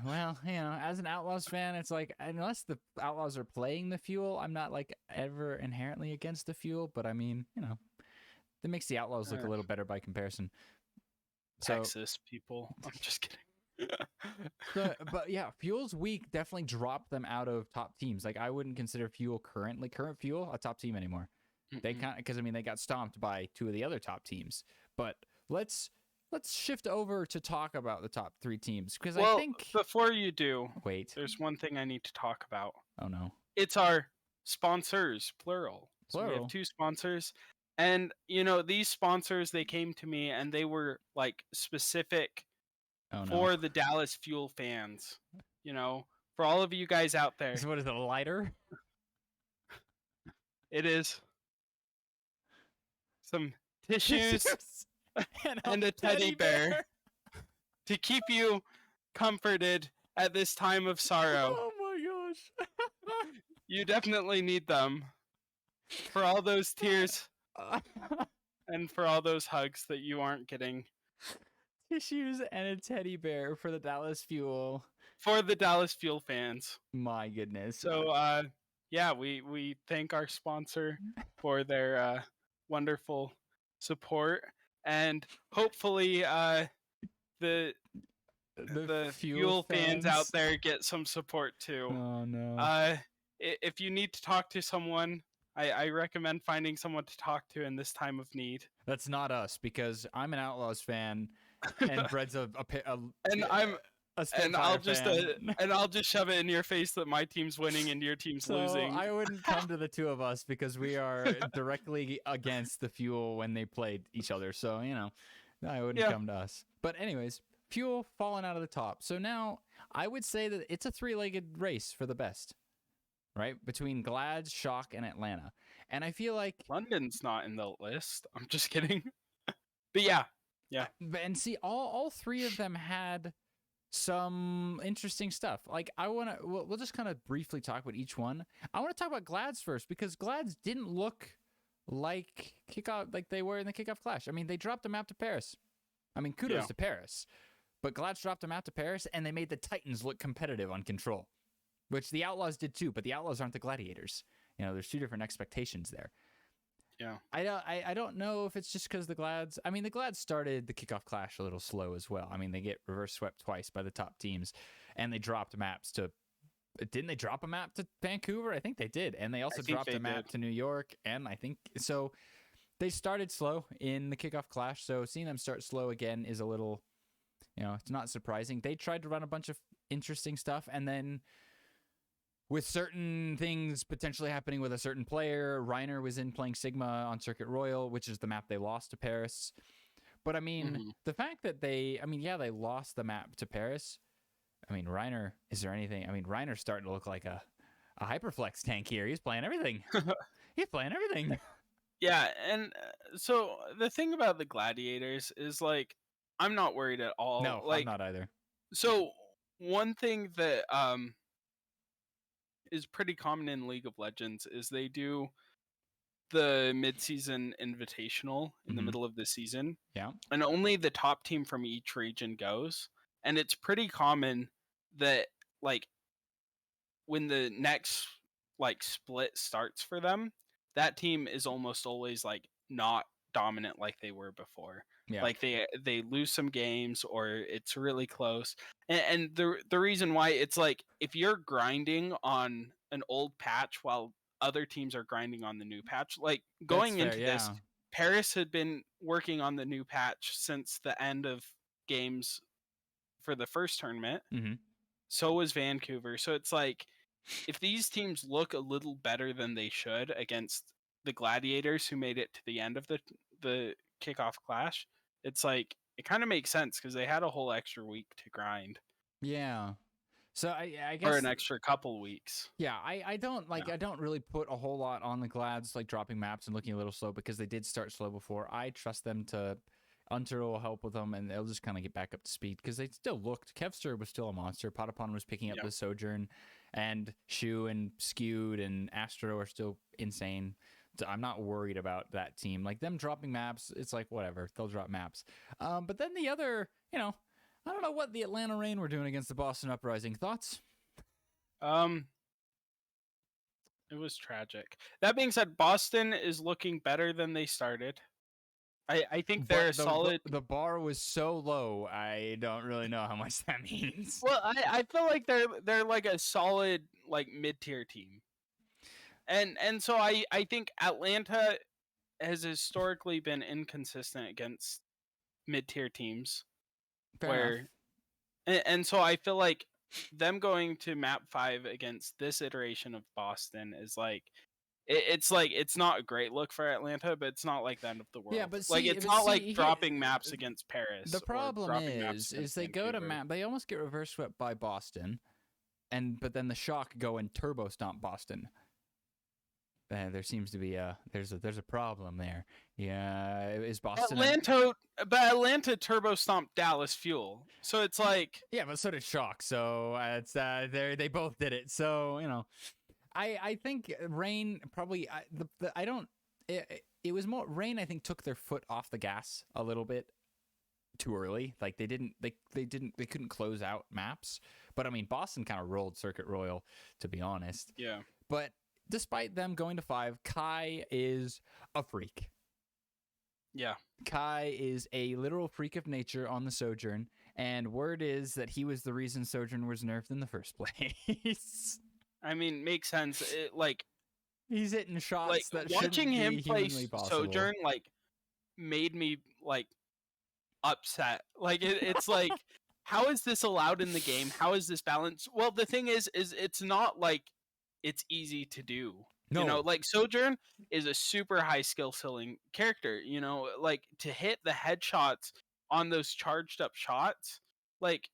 Well, as an Outlaws fan, it's like, unless the Outlaws are playing the Fuel, I'm not like ever inherently against the Fuel, but I mean, that makes the Outlaws look a little better by comparison. Texas people. I'm just kidding. But yeah, Fuel's week definitely dropped them out of top teams. Like, I wouldn't consider current Fuel a top team anymore. They because I mean, they got stomped by 2 of the other top teams. But let's shift over to talk about the top 3 teams, because I think before you do, wait, there's one thing I need to talk about. Oh no, it's our sponsors, plural. So we have 2 sponsors, and these sponsors, they came to me and they were like specific for the Dallas Fuel fans. For all of you guys out there. What is it, a lighter? It is some tissues. and a teddy bear to keep you comforted at this time of sorrow. Oh my gosh. You definitely need them for all those tears and for all those hugs that you aren't getting. Tissues and a teddy bear for the Dallas Fuel. For the Dallas Fuel fans. My goodness. So, we thank our sponsor for their wonderful support. And hopefully the Fuel fans out there get some support too. Oh no. If you need to talk to someone, I recommend finding someone to talk to in this time of need. That's not us, because I'm an Outlaws fan and Brett's a I'll just shove it in your face that my team's winning and your team's losing. I wouldn't come to the 2 of us, because we are directly against the Fuel when they played each other. So, I wouldn't come to us. But anyways, Fuel falling out of the top. So now I would say that it's a 3-legged race for the best, right? Between Glads, Shock, and Atlanta. And I feel like London's not in the list. I'm just kidding. But yeah. And see, all 3 of them had some interesting stuff. Like, we'll just kind of briefly talk about each one. I want to talk about Glads first, because Glads didn't look like they were in the kickoff clash. I mean, they dropped a map to Paris. I mean, kudos to Paris. But Glads dropped a map to Paris, and they made the Titans look competitive on Control, which the Outlaws did too, but the Outlaws aren't the Gladiators. There's 2 different expectations there. Yeah. I don't know if it's just because the Glads started the kickoff clash a little slow as well. I mean, they get reverse swept twice by the top teams, and they dropped maps to. Didn't they drop a map to Vancouver? I think they did, and they also dropped a map to New York, and I think so. They started slow in the kickoff clash, so seeing them start slow again is a little, it's not surprising. They tried to run a bunch of interesting stuff, and then, with certain things potentially happening with a certain player, Reiner was in playing Sigma on Circuit Royal, which is the map they lost to Paris. But I mean, the fact that they lost the map to Paris. I mean, Reiner, is there anything? I mean, Reiner's starting to look like a Hyperflex tank here. He's playing everything. Yeah, and so the thing about the Gladiators is, like, I'm not worried at all. No, like, I'm not either. So one thing that is pretty common in League of Legends is they do the mid-season invitational in the middle of the season. Yeah. And only the top team from each region goes. And it's pretty common that like when the next like split starts for them, that team is almost always like not dominant like they were before. Yeah. Like they lose some games or it's really close. And the reason why, it's like if you're grinding on an old patch while other teams are grinding on the new patch, like That's going fair, into this, yeah. Paris had been working on the new patch since the end of games for the first tournament. Mm-hmm. So was Vancouver. So it's like if these teams look a little better than they should against the Gladiators who made it to the end of the kickoff clash, it's like it kind of makes sense because they had a whole extra week to grind. Yeah. So I Or guess an extra couple weeks. yeah, I don't like Yeah. I don't really put a whole lot on the Glads like dropping maps and looking a little slow because they did start slow before. I trust them to Hunter will help with them and they'll just kind of get back up to speed because they still looked. Kevster was still a monster. Potapon was picking up Yep. the Sojourn, and Shu and Skewed and Astro are still insane. So I'm not worried about that team. Like them dropping maps, it's like whatever, they'll drop maps. But then the other, I don't know what the Atlanta Reign were doing against the Boston Uprising. Thoughts? It was tragic. That being said, Boston is looking better than they started. I think they're But solid. the bar was so low, I don't really know how much that means. Well, I feel like they're like a solid like mid-tier team. And so I think Atlanta has historically been inconsistent against mid-tier teams. Fair enough. And so I feel like them going to map 5 against this iteration of Boston is like it's not a great look for Atlanta, but it's not like the end of the world. Yeah, but like see, it's but not see, like dropping maps against Paris. The problem or dropping maps is against they go to Vancouver. map, they almost get reverse swept by Boston, but then the Shock go and turbo stomp Boston. There seems to be there's a problem there. Yeah, is Boston Atlanta turbo stomped Dallas Fuel, so it's like yeah, but so did Shock. So it's they both did it. So I think Rain probably I don't it was more Rain I think took their foot off the gas a little bit too early. Like they couldn't close out maps. But I mean Boston kind of rolled Circuit Royal, to be honest. yeah. But despite them going to 5, Kai is a freak. Yeah. Kai is a literal freak of nature on the Sojourn, and word is that he was the reason Sojourn was nerfed in the first place. I mean, makes sense. Like he's hitting shots that watching him be play humanly possible. Sojourn like made me like upset. Like it's like how is this allowed in the game? How is this balanced? Well, the thing is it's not like it's easy to do. No. Like Sojourn is a super high skill ceiling character, like to hit the headshots on those charged up shots, like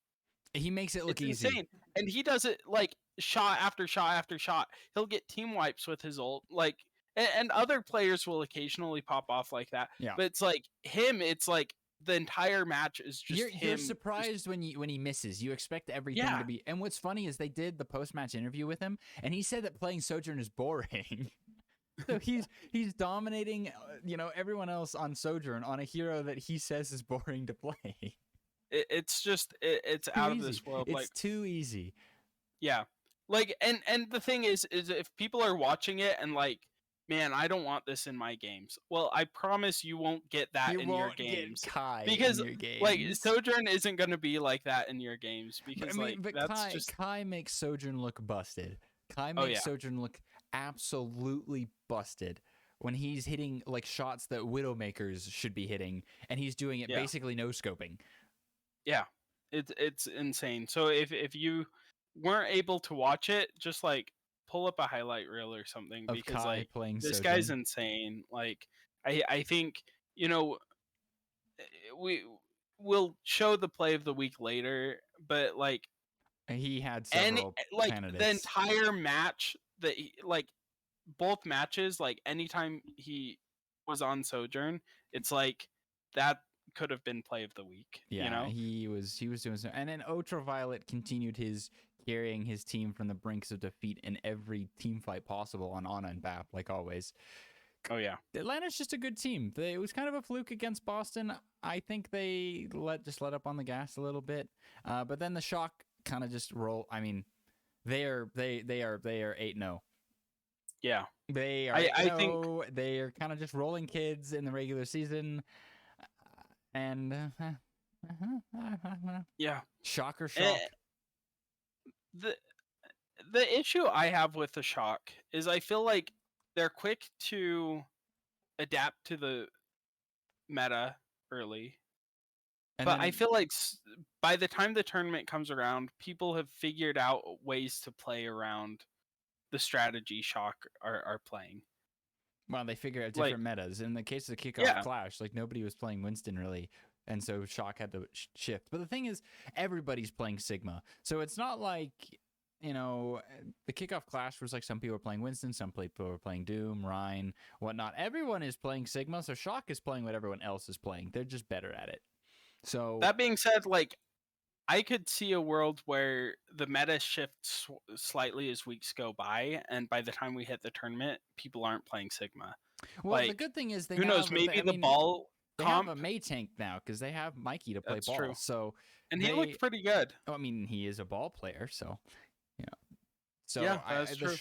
he makes it look it's easy. insane. And he does it like shot after shot after shot. He'll get team wipes with his ult, like and other players will occasionally pop off like that. Yeah. But it's like him, it's like the entire match is just you're surprised when he misses. You expect everything to be. And what's funny is they did the post-match interview with him, and he said that playing Sojourn is boring. So he's dominating, everyone else on Sojourn on a hero that he says is boring to play. It's just it's out of this world. It's too easy. Yeah, like and the thing is if people are watching it and like, man, I don't want this in my games. Well, I promise you won't get that in your games. Get Kai because in your games. Like Sojourn isn't going to be like that in your games because but that's Kai makes Sojourn look busted. Kai makes Sojourn look absolutely busted when he's hitting like shots that Widowmakers should be hitting, and he's doing it basically no scoping. Yeah, it's insane. So if you weren't able to watch it, just like pull up a highlight reel or something of because Kai like playing this Sojourn. guy's insane. Like I think we'll show the play of the week later, but like he had several candidates. The entire match that like both matches, like anytime he was on Sojourn, it's like that could have been play of the week. He was doing so, and then Ultraviolet continued his carrying his team from the brinks of defeat in every team fight possible on Ana and BAP, like always. Oh yeah, Atlanta's just a good team. It was kind of a fluke against Boston. I think they let up on the gas a little bit, but then the Shock kind of just roll. I mean, They are 8-0. Yeah. They are I think 8-0. They are kind of just rolling kids in the regular season, and yeah. shocker Eh, shock. the issue I have with the Shock is I feel like they're quick to adapt to the meta early. And But then I feel like by the time the tournament comes around, people have figured out ways to play around the strategy Shock are playing. well, they figure out Like, different metas. In the case of the kickoff yeah, clash, like nobody was playing Winston really, and so Shock had to shift. But the thing is, everybody's playing Sigma, so it's not like the kickoff clash was like some people were playing Winston, some people were playing Doom, Rhine, whatnot. Everyone is playing Sigma, so Shock is playing what everyone else is playing. They're just better at it. So that being said, like, I could see a world where the meta shifts slightly as weeks go by, and by the time we hit the tournament, people aren't playing Sigma. well, the Like, good thing is they who now knows? have, Maybe I the mean, ball they have comp. a May tank now because they have Mikey to play That's ball. true. So And he looked pretty good. I mean, he is a ball player, so So Yeah, that's true.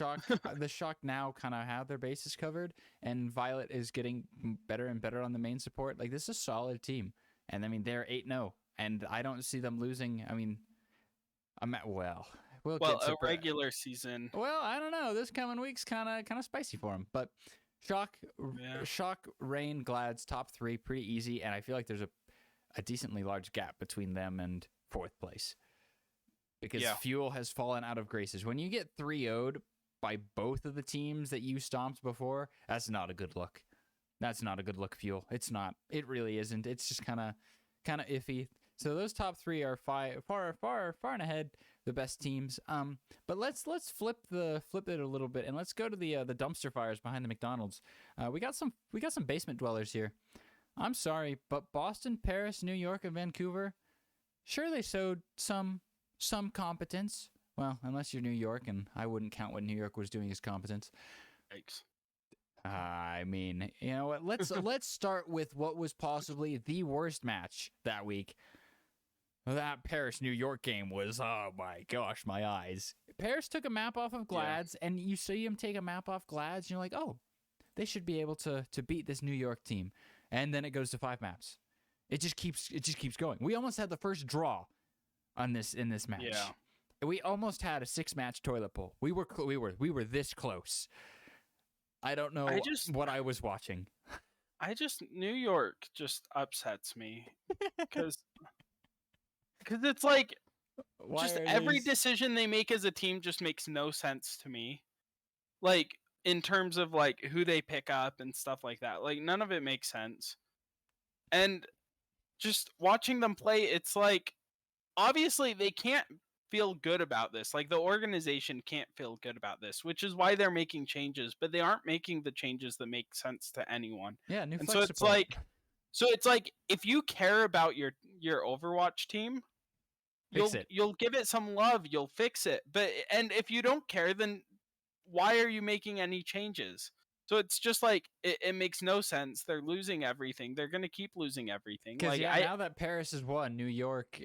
the shock now kind of have their bases covered, and Violet is getting better and better on the main support. Like, this is a solid team, and I mean they're 8-0, and I don't see them losing. I mean, we'll Well, get to a regular season. well, I don't know. This coming week's kind of spicy for them, but Shock, Yeah. Shock, Rain, Glad's top 3 pretty easy, and I feel like there's a decently large gap between them and 4th place. Because Fuel has fallen out of graces. When you get 3-0'd by both of the teams that you stomped before, that's not a good look. That's not a good look, Fuel. It's not. It really isn't. It's just kind of iffy. So those top 3 are far and ahead the best teams. But let's flip it a little bit, and let's go to the dumpster fires behind the McDonald's. We got some basement dwellers here. I'm sorry, but Boston, Paris, New York, and Vancouver, sure they showed some competence. Well, unless you're New York, and I wouldn't count what New York was doing as competence. Thanks. I mean, you know what? Let's start with what was possibly the worst match that week. That Paris New York game was, oh my gosh, my eyes. Paris took a map off of Glad's, and you see him take a map off Glad's, and you're like, oh, they should be able to beat this New York team. And then it goes to 5 maps. It just keeps going. We almost had the first draw in this match. Yeah. We almost had a 6-match toilet bowl. We were this close. I don't know what I was watching. New York just upsets me because it's like every decision they make as a team just makes no sense to me. Like, in terms of like who they pick up and stuff like that. Like, none of it makes sense. And just watching them play, it's like, obviously they can't feel good about this. Like, the organization can't feel good about this, which is why they're making changes, but they aren't making the changes that make sense to anyone. Yeah, new and flex so it's support. like if you care about your Overwatch team, you'll give it some love, you'll fix it. And if you don't care, then why are you making any changes? So it's just like it makes no sense. They're losing everything. They're going to keep losing everything. Because now that Paris has won, New York,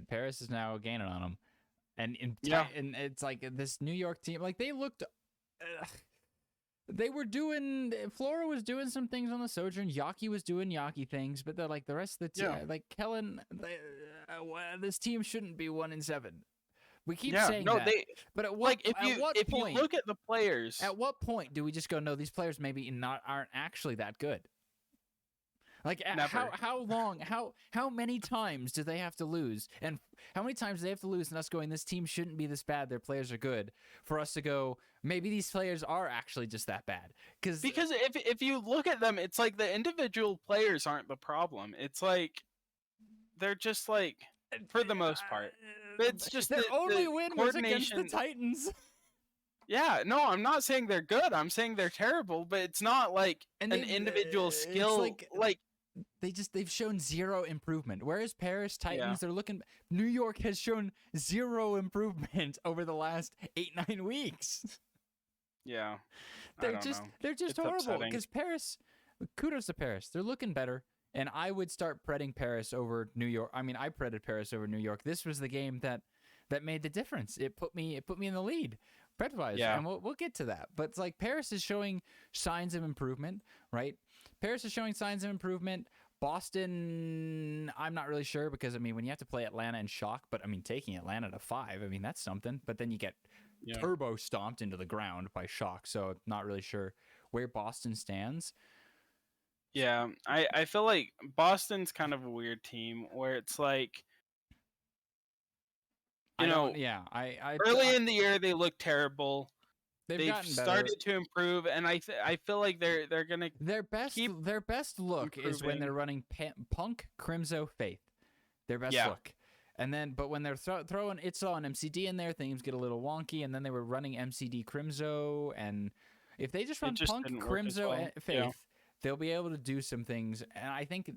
Paris is now gaining on them. And it's like this New York team, like they looked, they were doing. Flora was doing some things on the Sojourn. Yaki was doing Yaki things, but they're like the rest of the team, like Kellen. This team shouldn't be 1-7. We keep saying that. But at what point, if you look at the players, at what point do we just go, no, these players maybe aren't actually that good? Like, how long, how many times do they have to lose? And how many times do they have to lose and us going, this team shouldn't be this bad, their players are good, for us to go, maybe these players are actually just that bad? Because if you look at them, it's like the individual players aren't the problem. It's like, they're just like, for the most part. It's just their only win was against the Titans. Yeah, no, I'm not saying they're good. I'm saying they're terrible, but it's not like an individual skill. Like they've shown zero improvement. Whereas Paris Titans, they're looking. New York has shown zero improvement over the last 8-9 weeks. Yeah, they're just horrible. Because Paris, kudos to Paris, they're looking better. And I would start pretting Paris over New York. I mean, I pretted Paris over New York. This was the game that that made the difference. It put me in the lead, bread-wise, Yeah. and we'll get to that. But it's like Paris is showing signs of improvement, right? Paris is showing signs of improvement. Boston, I'm not really sure because, I mean, when you have to play Atlanta and Shock, but, I mean, taking Atlanta to 5, I mean, that's something. But then you get turbo stomped into the ground by Shock, so not really sure where Boston stands. Yeah, I feel like Boston's kind of a weird team where it's like, early in the year they looked terrible. They've gotten started better. to improve, and I feel like they're gonna their best look is when they're running Punk, Crimzo, Faith. Their best look. And then, but when they're throwing NYXL and MCD in there, things get a little wonky. And then they were running MCD, Crimzo, and if they just run Punk, Crimzo, and Faith, they'll be able to do some things. And I think,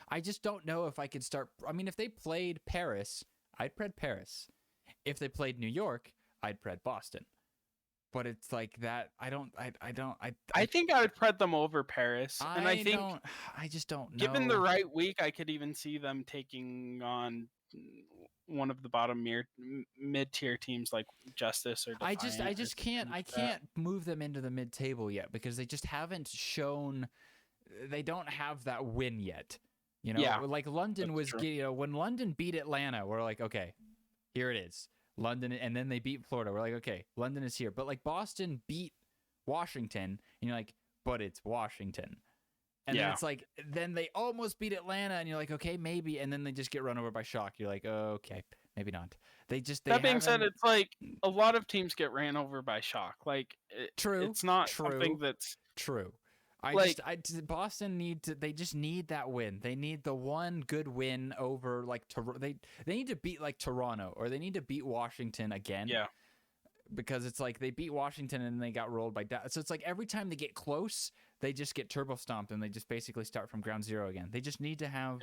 I just don't know if I could start. I mean, if they played Paris, I'd pred Paris. If they played New York, I'd pred Boston. But it's like that. I think I would pred them over Paris, and I just don't know. Given the right week, I could even see them taking on one of the bottom mid-tier teams like Justice or Defiant. I just can't. I can't move them into the mid-table yet because they just haven't shown. They don't have that win yet. You know, like London was. When London beat Atlanta, we're like, okay, here it is. London, and then they beat Florida. We're like, okay, London is here. But like Boston beat Washington, and you're like, but it's Washington. And then it's like, then they almost beat Atlanta, and you're like, okay, maybe. And then they just get run over by Shock. You're like, oh, okay, maybe not. That being said, it's like a lot of teams get ran over by Shock. Like, it's not something that's true. Boston they just need that win. They need the one good win over like they need to beat like Toronto, or they need to beat Washington again. Yeah. Because it's like they beat Washington and they got rolled by so it's like every time they get close, they just get turbo stomped and they just basically start from ground zero again. They just need to have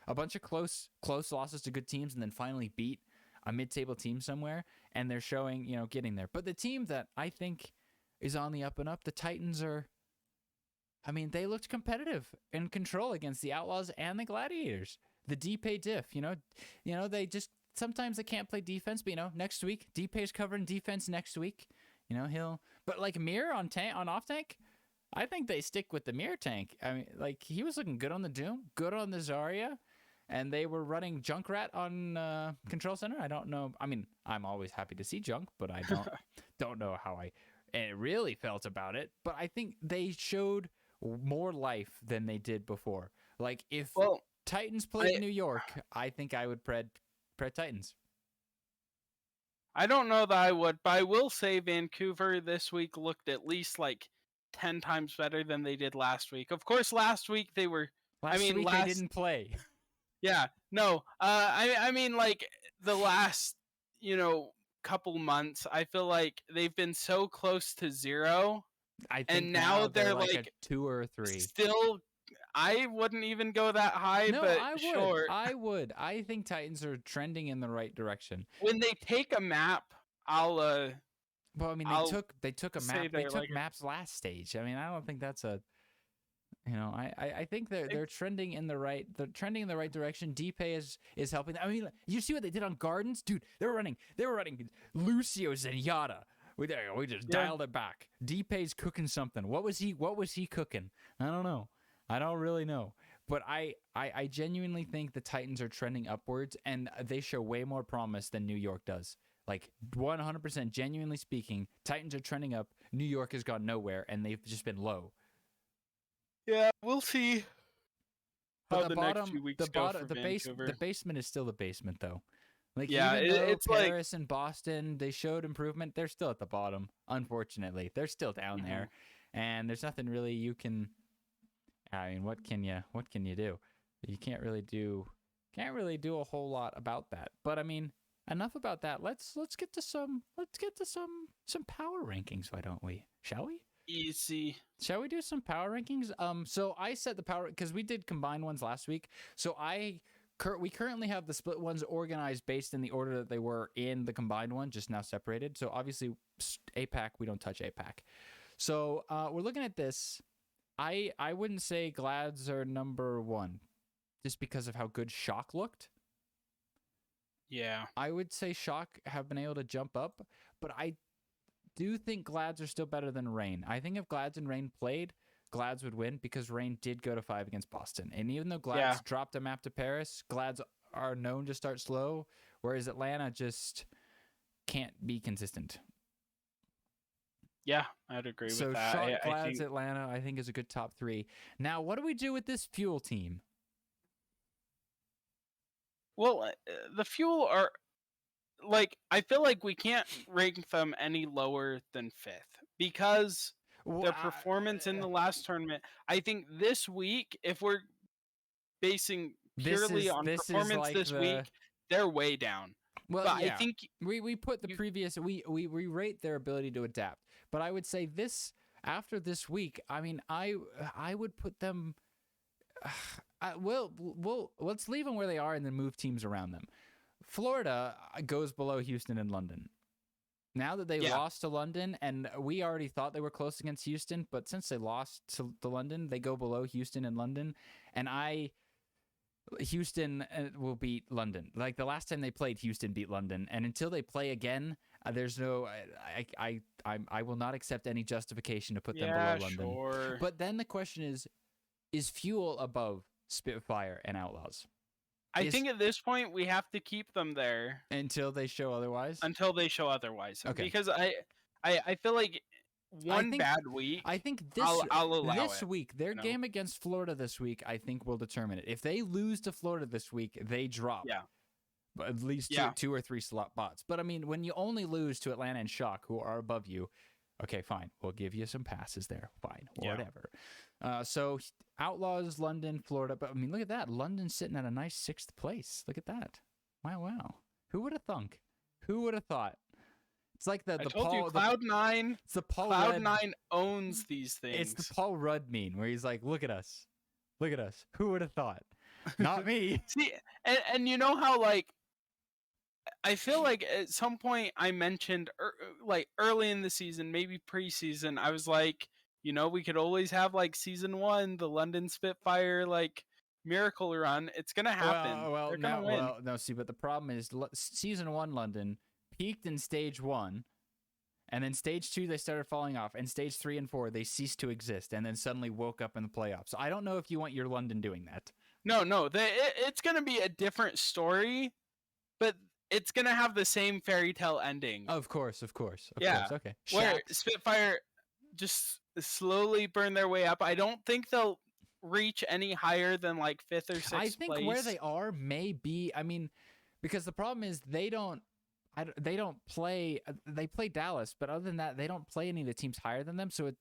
a bunch of close losses to good teams and then finally beat a mid-table team somewhere, and they're showing, getting there. But the team that I think is on the up and up, the Titans they looked competitive and control against the Outlaws and the Gladiators. The D-Pay diff, they just sometimes they can't play defense, but next week D-Pay's covering defense next week. But like Mir on off tank, I think they stick with the Mir tank. I mean, like he was looking good on the Doom, good on the Zarya, and they were running Junkrat on Control Center. I don't know. I mean, I'm always happy to see Junk, but I don't know how I really felt about it. But I think they showed more life than they did before. Like if Titans played New York, I think I would pred Titans. I don't know that I would, but I will say Vancouver this week looked at least like 10 times better than they did last week. Of course, last week they were. They didn't play. Yeah, no. I mean, like the last, couple months, I feel like they've been so close to zero. I think now they're like a 2 or 3. Still, I wouldn't even go that high, but sure. I would. I think Titans are trending in the right direction. When they take a map, I'll well, I mean, they took a map. They took maps last stage. I mean, I don't think that's a. I think they're trending in the right. They're trending in the right direction. D-Pay is helping. I mean, you see what they did on Gardens, dude. They were running Lucio Zenyatta. We just dialed it back. D-Pay's cooking something. What was he cooking? I don't know. I don't really know. But I genuinely think the Titans are trending upwards, and they show way more promise than New York does. Like 100%, genuinely speaking, Titans are trending up. New York has gone nowhere, and they've just been low. Yeah, we'll see how the next few weeks go for Vancouver. The basement is still the basement, though. Like, yeah, even though it's Paris and Boston, they showed improvement, they're still at the bottom. Unfortunately, they're still down there, and there's nothing really you can. I mean, what can you do? You can't really do a whole lot about that. But I mean, enough about that. Let's get to some power rankings. Why don't we? Shall we? Easy. Shall we do some power rankings? So I set the power because we did combined ones last week. So we currently have the split ones organized based in the order that they were in the combined one, just now separated. So obviously APAC, we don't touch APAC. So we're looking at this. I wouldn't say Glads are number 1 just because of how good Shock looked. Yeah. I would say Shock have been able to jump up, but I do think Glads are still better than Reign. I think if Glads and Reign played, Glads would win because Reign did go to 5 against Boston. And even though Glads Yeah. dropped a map to Paris, Glads are known to start slow, whereas Atlanta just can't be consistent. Yeah, I'd agree So with that. Shock, I Glads, think, Atlanta, I think is a good top 3. Now, what do we do with this Fuel team? well, the Fuel are like, I feel like we can't rank them any lower than 5th because Well, their performance in the last tournament. I think this week, if we're basing purely on this is performance like this week, they're way down. Well, But yeah. I think We put the previous we rate their ability to adapt, but I would say this after this week. I mean, I would put them. Let's leave them where they are and then move teams around them. Florida goes below Houston and London. Now that they lost to London, and we already thought they were close against Houston, but since they lost to London, they go below Houston and London. And Houston will beat London. Like the last time they played, Houston beat London, and until they play again, there's no. I will not accept any justification to put them below London. Sure. But then the question is Fuel above Spitfire and Outlaws? I think at this point we have to keep them there until they show otherwise. Okay. Because I feel like bad week. I think I'll allow this it, week, their game against Florida this week, I think will determine it. If they lose to Florida this week, they drop. Yeah. But at least two or three slot bots. But I mean, when you only lose to Atlanta and Shock, who are above you, okay, fine. We'll give you some passes there. Fine. Whatever. So Outlaws, London, Florida. But I mean, look at that. London's sitting at a nice 6th place. Look at that. Wow. Who would have thunk? Who would have thought? It's like the Cloud9. It's the Paul Cloud9 owns these things. It's the Paul Rudd meme where he's like, "Look at us, look at us. Who would have thought? Not me." See, and you know how like I feel like at some point I mentioned like early in the season, maybe preseason, I was like, we could always have like season 1, the London Spitfire like miracle run. It's gonna happen. They're gonna win. No. See, but the problem is season 1 London peaked in stage 1, and then stage 2 they started falling off, and stage 3 and 4 they ceased to exist, and then suddenly woke up in the playoffs. So I don't know if you want your London doing that. No, it's gonna be a different story, but it's gonna have the same fairy tale ending. Of course. Okay. Where Spitfire just slowly burn their way up. I don't think they'll reach any higher than like 5th or 6th place. I think where they are may be. I mean, because the problem is they don't play. They play Dallas, but other than that, they don't play any of the teams higher than them. So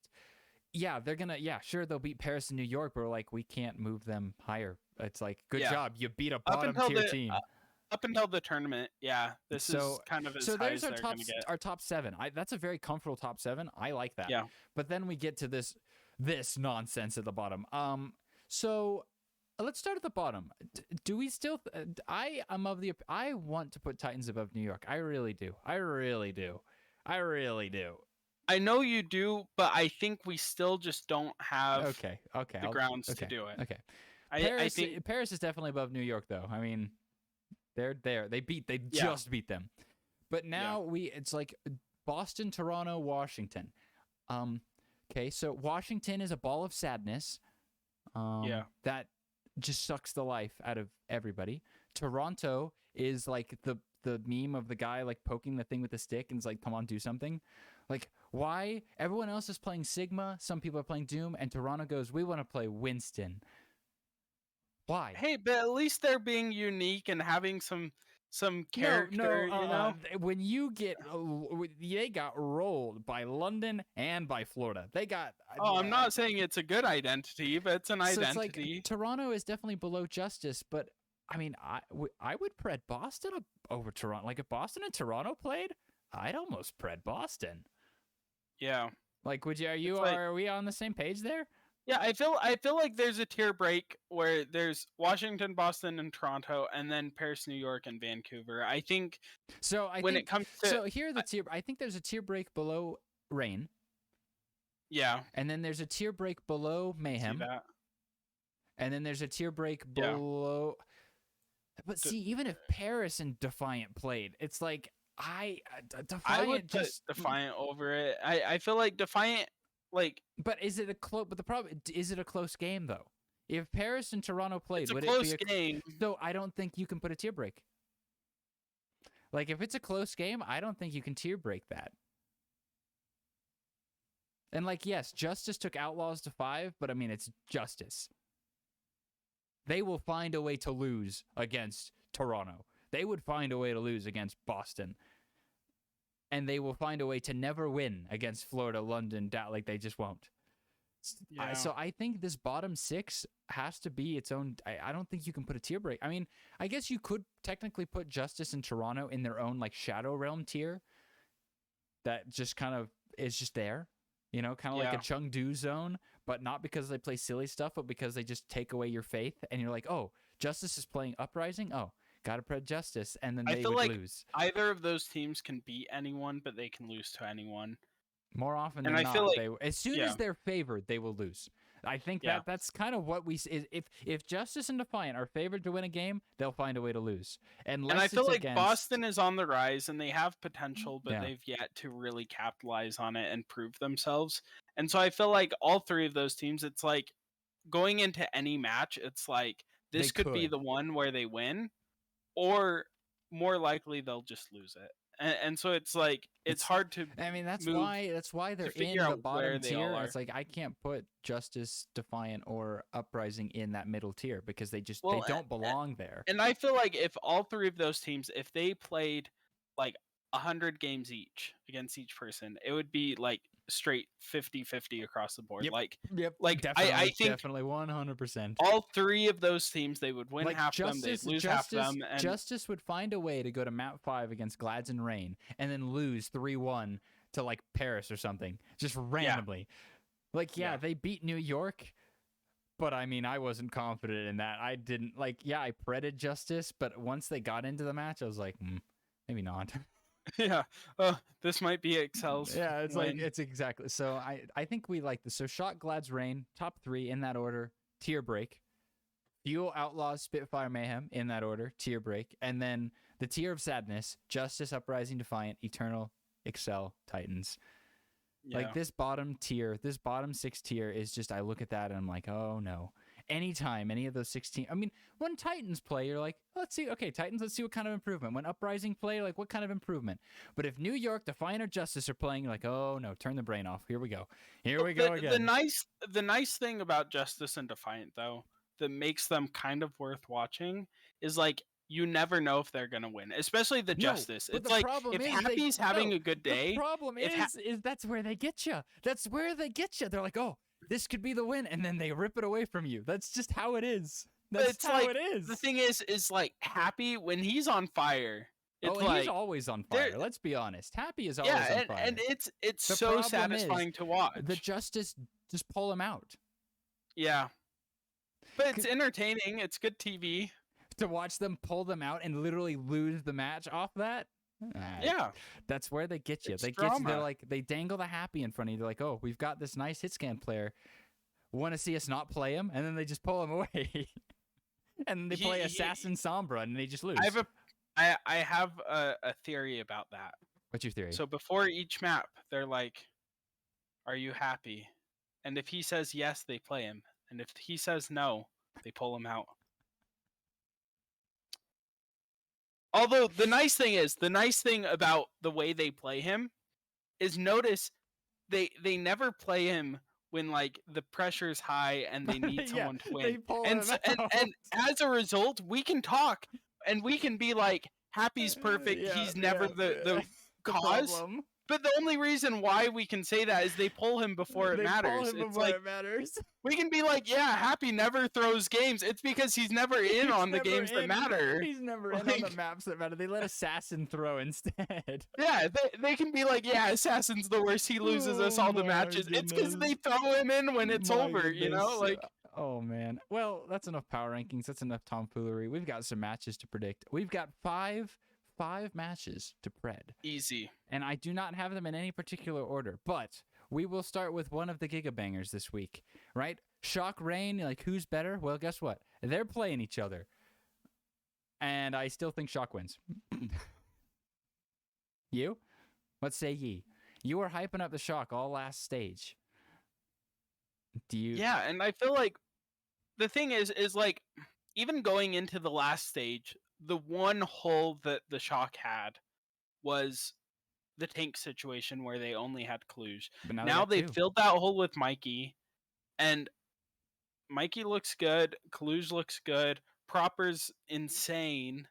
they're gonna. Yeah, sure, they'll beat Paris and New York, but we can't move them higher. It's like, good job, you beat a bottom tier team. Up until the tournament, this is kind of as high as they're going to get. Our top 7. That's a very comfortable top 7. I like that. Yeah. But then we get to this nonsense at the bottom. So let's start at the bottom. Do we still? I want to put Titans above New York. I really do. I know you do, but I think we still just don't have the grounds to do it. Okay. I think Paris is definitely above New York, though. I mean, they're there. They just beat them. But now it's like Boston, Toronto, Washington. Okay, so Washington is a ball of sadness. That just sucks the life out of everybody. Toronto is like the meme of the guy like poking the thing with the stick and it's like, come on, do something. Like, why? Everyone else is playing Sigma. Some people are playing Doom, and Toronto goes, we want to play Winston. Why? Hey, but at least they're being unique and having some character. When you get, they got rolled by London and by Florida. They got. I'm not saying it's a good identity, but it's an identity. It's like, Toronto is definitely below Justice, but I mean, I would pred Boston over Toronto. Like if Boston and Toronto played, I'd almost pred Boston. Yeah. Like, would you? Are we on the same page there? Yeah, I feel like there's a tier break where there's Washington, Boston, and Toronto, and then Paris, New York, and Vancouver. I think so. It comes to here are the tier. I think there's a tier break below Reign. Yeah, and then there's a tier break below Mayhem. See that. And then there's a tier break below. But see, even if Paris and Defiant played, it's like Defiant I would put just Defiant over it. I feel like Defiant, like, But is it a close? But the problem is, it a close game though? If Paris and Toronto played, it's a would close it be game. So I don't think you can put a tier break. Like if it's a close game, I don't think you can tier break that. And like, yes, Justice took Outlaws to 5, but I mean, it's Justice. They will find a way to lose against Toronto. They would find a way to lose against Boston. And they will find a way to never win against Florida, London, like they just won't. Yeah. So I think this bottom 6 has to be its own. I don't think you can put a tier break. I mean, I guess you could technically put Justice and Toronto in their own like Shadow Realm tier. That just kind of is just there, you know, kind of like a Chengdu zone, but not because they play silly stuff, but because they just take away your faith, and you're like, oh, Justice is playing Uprising. Oh, gotta put Justice, and then they feel would like lose. Either of those teams can beat anyone, but they can lose to anyone. More often than And I not, feel like, they as soon as they're favored, they will lose. I think that's kind of what we see. If Justice and Defiant are favored to win a game, they'll find a way to lose. And I feel like against... Boston is on the rise, and they have potential, but they've yet to really capitalize on it and prove themselves. And so I feel like all three of those teams, it's like going into any match, it's like this could be the one where they win, or more likely they'll just lose it. And so it's like it's hard to. I mean, that's why they're in the bottom tier. It's like I can't put Justice, Defiant, or Uprising in that middle tier because they don't belong there. And I feel like if all three of those teams, if they played like 100 games each against each person, it would be like straight 50-50 across the board. Like definitely, I think definitely 100%. All three of those teams, they would win half of them, they'd lose half of them. And Justice would find a way to go to map 5 against Glads and Rain and then lose 3-1 to like Paris or something, just randomly. They beat New York, but I mean, I wasn't confident in that. I didn't I predded Justice, but once they got into the match, I was like, maybe not. This might be NYXL's. Yeah, it's win. It's exactly. So I think we like this. So Shot, Glads, Rain, top 3 in that order. Tier break. Fuel, Outlaws, Spitfire, Mayhem in that order. Tier break, and then the tier of sadness: Justice, Uprising, Defiant, Eternal, NYXL, Titans. Like this bottom tier, this bottom 6 tier is just. I look at that and I'm like, oh no. Anytime any of those 16, I mean, when Titans play, you're like, let's see, okay, Titans, let's see what kind of improvement. When Uprising play, like, what kind of improvement? But if New York, Defiant, or Justice are playing, you're like, oh no, turn the brain off. Here we go. Here we go again. The nice thing about Justice and Defiant, though, that makes them kind of worth watching is like you never know if they're gonna win, especially the Justice. It's like if Happy's having a good day. The problem is that's where they get you. That's where they get you. They're like, oh, this could be the win, and then they rip it away from you. That's just how it is. That's how it is. The thing is like Happy, when he's on fire. He's always on fire. Let's be honest. Happy is always on fire. And it's so satisfying to watch. The Justice just pull him out. Yeah, but it's entertaining. It's good TV to watch them pull them out and literally lose the match off that. That's where they get you. They're like, they dangle the Happy in front of you. They're like, oh, we've got this nice hit scan player. Want to see us not play him? And then they just pull him away. And they play Assassin Sombra and they just lose. I have a theory about that. What's your theory? So before each map, they're like, are you happy? And if he says yes, they play him. And if he says no, they pull him out. Although the nice thing about the way they play him is notice they never play him when like the pressure's high and they need someone to win. And as a result, we can talk and we can be like, Happy's perfect. He's never the cause. Problem. But the only reason why we can say that is they pull him before it matters. It matters. We can be like, yeah, Happy never throws games. It's because he's never in on the games that matter. He's never in on the maps that matter. They let Assassin throw instead. Yeah, they can be like, yeah, Assassin's the worst. He loses us all the matches. Goodness. It's because they throw him in when it's over, you know? Like, oh, man. Well, that's enough power rankings. That's enough tomfoolery. We've got some matches to predict. We've got five matches to pred. Easy. And I do not have them in any particular order, but we will start with one of the Gigabangers this week, right? Shock, Rain, like who's better? Well, guess what? They're playing each other. and I still think Shock wins. You? What say ye? You were hyping up the Shock all last stage. Do you? Yeah, and I feel like the thing is like even going into the last stage, the one hole that the Shock had was the tank situation where they only had Kluge. But now Now they they got two. filled that hole with Mikey, and Mikey looks good. Kluge looks good. Proper's insane.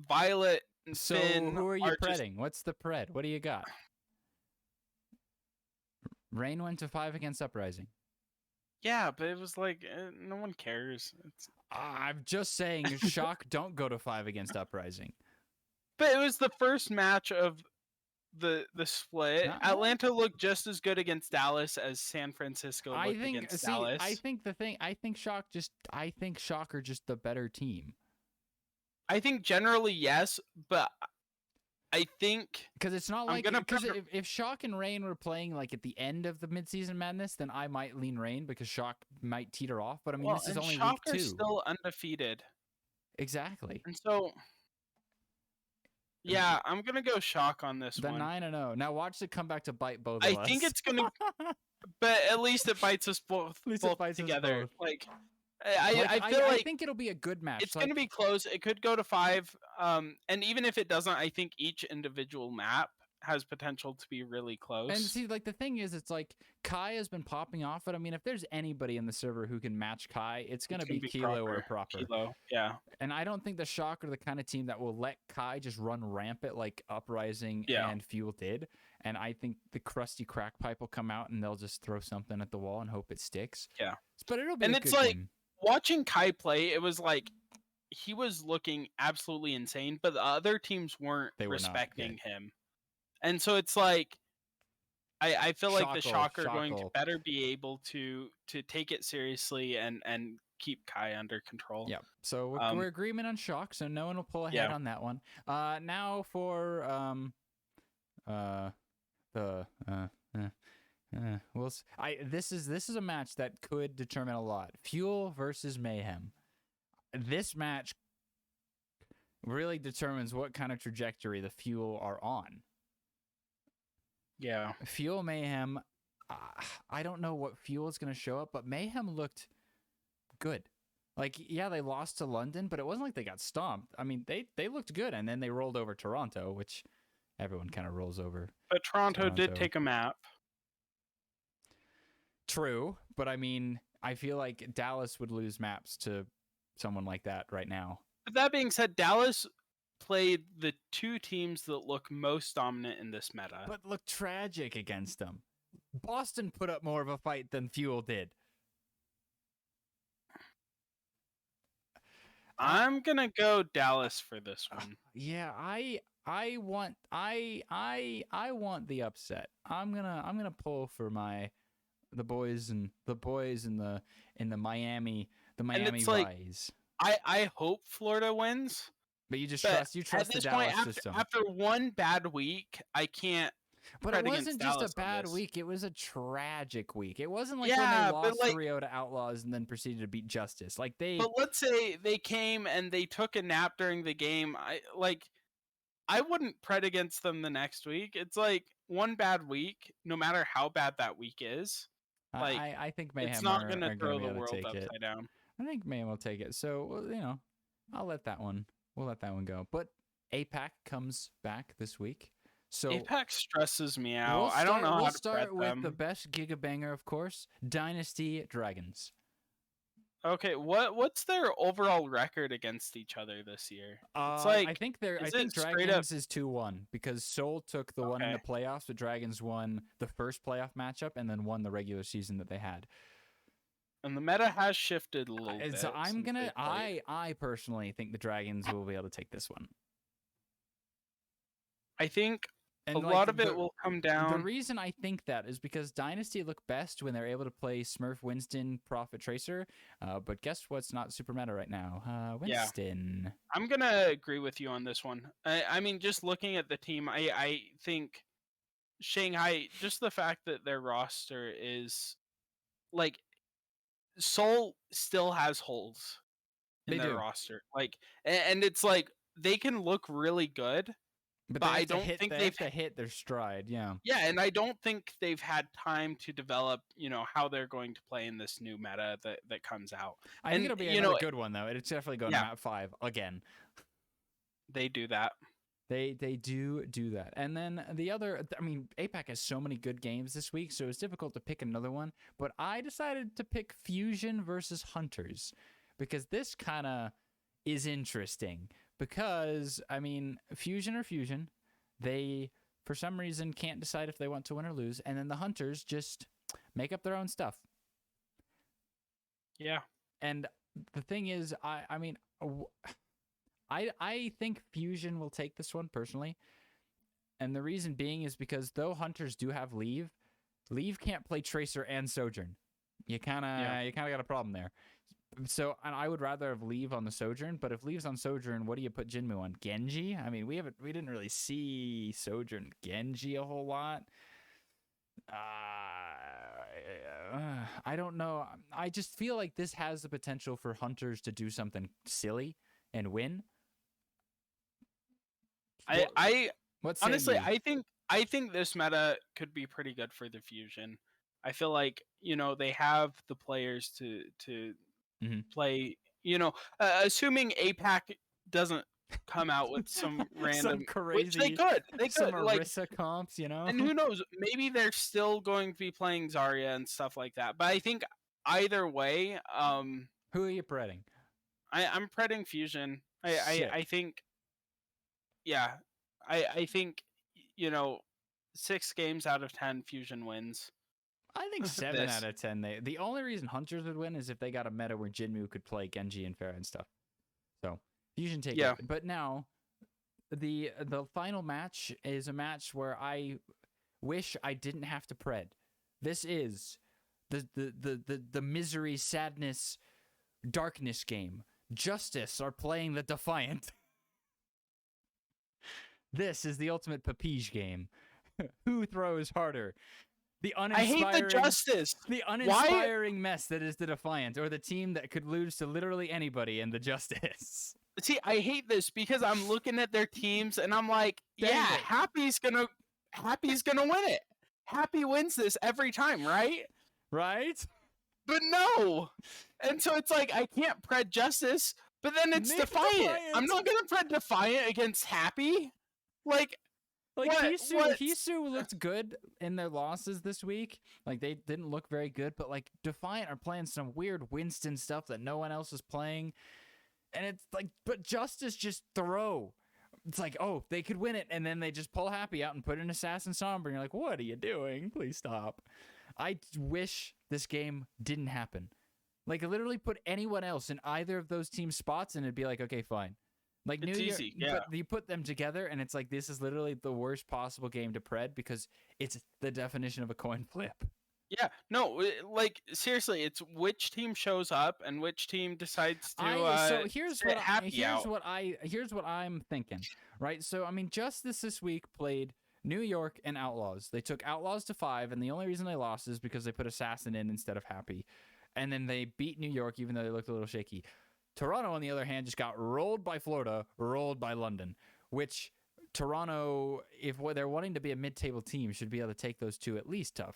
Violet and So Finn who are you are just predding? What's the pred? What do you got? Rain went to 5 against Uprising. yeah, but it was like no one cares. I'm just saying, Shock don't go to 5 against Uprising. But it was the first match of the split. Not- Atlanta looked just as good against Dallas as San Francisco I looked think. against See, Dallas. I think the thing. I think Shock are just the better team. I think generally yes, but I think Because it's not I'm like gonna because prefer- if Shock and Rain were playing like at the end of the midseason madness, then I might lean Rain because Shock might teeter off. But I mean, this is only Shock week 2. are still undefeated, Exactly. and so yeah, I'm gonna go Shock on this The one. 9-0. Now watch it come back to bite both I of us. think it's gonna, but at least it bites us both, least it bites us together. both. Like I feel I like think it'll be a good match. it's gonna be close. It could go to 5. And even if it doesn't, I think each individual map has potential to be really close. And see, like the thing is, it's like Kai has been popping off. But I mean, if there's anybody in the server who can match Kai, it's gonna be Kilo or Proper. Kilo, yeah. And I don't think the Shock are the kind of team that will let Kai just run rampant like Uprising and Fuel did. And I think the crusty crack pipe will come out and they'll just throw something at the wall and hope it sticks. Yeah. But it'll be And a it's good like game. watching Kai play, it was like he was looking absolutely insane, but the other teams weren't respecting him. And so it's like I feel like the Shock are going to better be able to take it seriously and keep Kai under control. Yeah. So we're agreement on Shock, so no one will pull ahead on that one. Now for this is a match that could determine a lot. Fuel versus Mayhem. This match really determines what kind of trajectory the Fuel are on. Yeah. Fuel Mayhem, I don't know what Fuel is going to show up, but Mayhem looked good. Like, yeah, they lost to London, but it wasn't like they got stomped. I mean, they looked good, and then they rolled over Toronto, which everyone kind of rolls over. But Toronto did take a map. True, but I mean, I feel like Dallas would lose maps to someone like that right now. But that being said, Dallas played the 2 teams that look most dominant in this meta. But look tragic against them. Boston put up more of a fight than Fuel did. I'm gonna go Dallas for this one. Yeah, I want the upset. I'm gonna pull for the boys in the Miami Vice. I hope Florida wins. But you trust the Dallas system. After one bad week, I can't. But it wasn't just a bad week. It was a tragic week. It wasn't like when they lost 3-0 to Outlaws and then proceeded to beat Justice. Like But let's say they came and they took a nap during the game. I wouldn't pred against them the next week. It's like one bad week, no matter how bad that week is. Like I think Mayhem it's not gonna throw the be able world to take upside down. I think Mayhem will take it. So I'll let that one. We'll let that one go. But APAC comes back this week. So APAC stresses me out. I don't know how to We'll start with them. the best Gigabanger, of course. Dynasty Dragons. Okay, what's their overall record against each other this year? It's I think straight Dragons is 2-1 because Seoul took the one in the playoffs, but Dragons won the first playoff matchup and then won the regular season that they had. And the meta has shifted a little bit. So I personally think the Dragons will be able to take this one. I think a lot of it will come down. The reason I think that is because Dynasty look best when they're able to play Smurf, Winston, Prophet, Tracer. But guess what's not super meta right now? Winston. Yeah. I'm going to agree with you on this one. I mean, just looking at the team, I think Shanghai, just the fact that their roster is like Seoul still has holes. in They their do, roster. Like, and it's like they can look really good, but but they I have to don't hit. think They have to hit their stride. Yeah. yeah, and I don't think they've had time to develop, how they're going to play in this new meta that comes out. I think And it'll be another good one though. It's definitely going to yeah, map 5 again. they do that. They do that. And then the other, I mean, APAC has so many good games this week, so it's difficult to pick another one. But I decided to pick Fusion versus Hunters because this kind of is interesting. Because, I mean, Fusion or Fusion, they, for some reason, can't decide if they want to win or lose. And then the Hunters just make up their own stuff. Yeah. And the thing is, I mean, I think Fusion will take this one personally. And the reason being is because though Hunters do have Leave can't play Tracer and Sojourn. You kind of got a problem there. So and I would rather have Leave on the Sojourn, but if Leave's on Sojourn, what do you put Jinmu on? Genji? I mean, we didn't really see Sojourn Genji a whole lot. I don't know. I just feel like this has the potential for Hunters to do something silly and win. I What say honestly, ye? I think this meta could be pretty good for the Fusion. I feel like they have the players to Mhm. play. Assuming APAC doesn't come out with some random, some which crazy, they some could like, Orisa comps, and who knows? Maybe they're still going to be playing Zarya and stuff like that. But I think either way, Who are you predding? I'm predding Fusion. Sick. I think, yeah, I think 6 games out of 10 Fusion wins. I think 7 This. out of 10. The only reason Hunters would win is if they got a meta where Jinmu could play Genji and Pharah and stuff. So Fusion take Yeah. it. But now the final match is a match where I wish I didn't have to pred. This is the misery, sadness, darkness game. Justice are playing the Defiant. This is the ultimate Papige game. Who throws harder? The uninspiring, I hate the Justice. The uninspiring mess that is the Defiant, or the team that could lose to literally anybody in the Justice. See, I hate this because I'm looking at their teams and I'm like, Dang it. Happy's gonna win it. Happy wins this every time, right? Right? But no. And so it's like I can't pred Justice, but then it's Defiant. I'm not gonna pred Defiant against Happy. Like Hisu looked good in their losses this week. Like they didn't look very good, but like Defiant are playing some weird Winston stuff that no one else is playing. And it's like, but Justice just throw. It's like, oh, they could win it, and then they just pull Happy out and put in Assassin Sombra, and you're like, what are you doing? Please stop. I wish this game didn't happen. Like, literally put anyone else in either of those team spots, and it'd be like, okay, fine. Like it's New Year, easy, yeah. But you put them together, and it's like, this is literally the worst possible game to pred because it's the definition of a coin flip. Yeah, no, like seriously, it's which team shows up and which team decides to. So here's what out. I'm thinking, right? So I mean, Justice this week played New York and Outlaws. They took Outlaws to 5, and the only reason they lost is because they put Assassin in instead of Happy, and then they beat New York even though they looked a little shaky. Toronto, on the other hand, just got rolled by Florida, rolled by London, which Toronto, if they're wanting to be a mid-table team, should be able to take those two at least to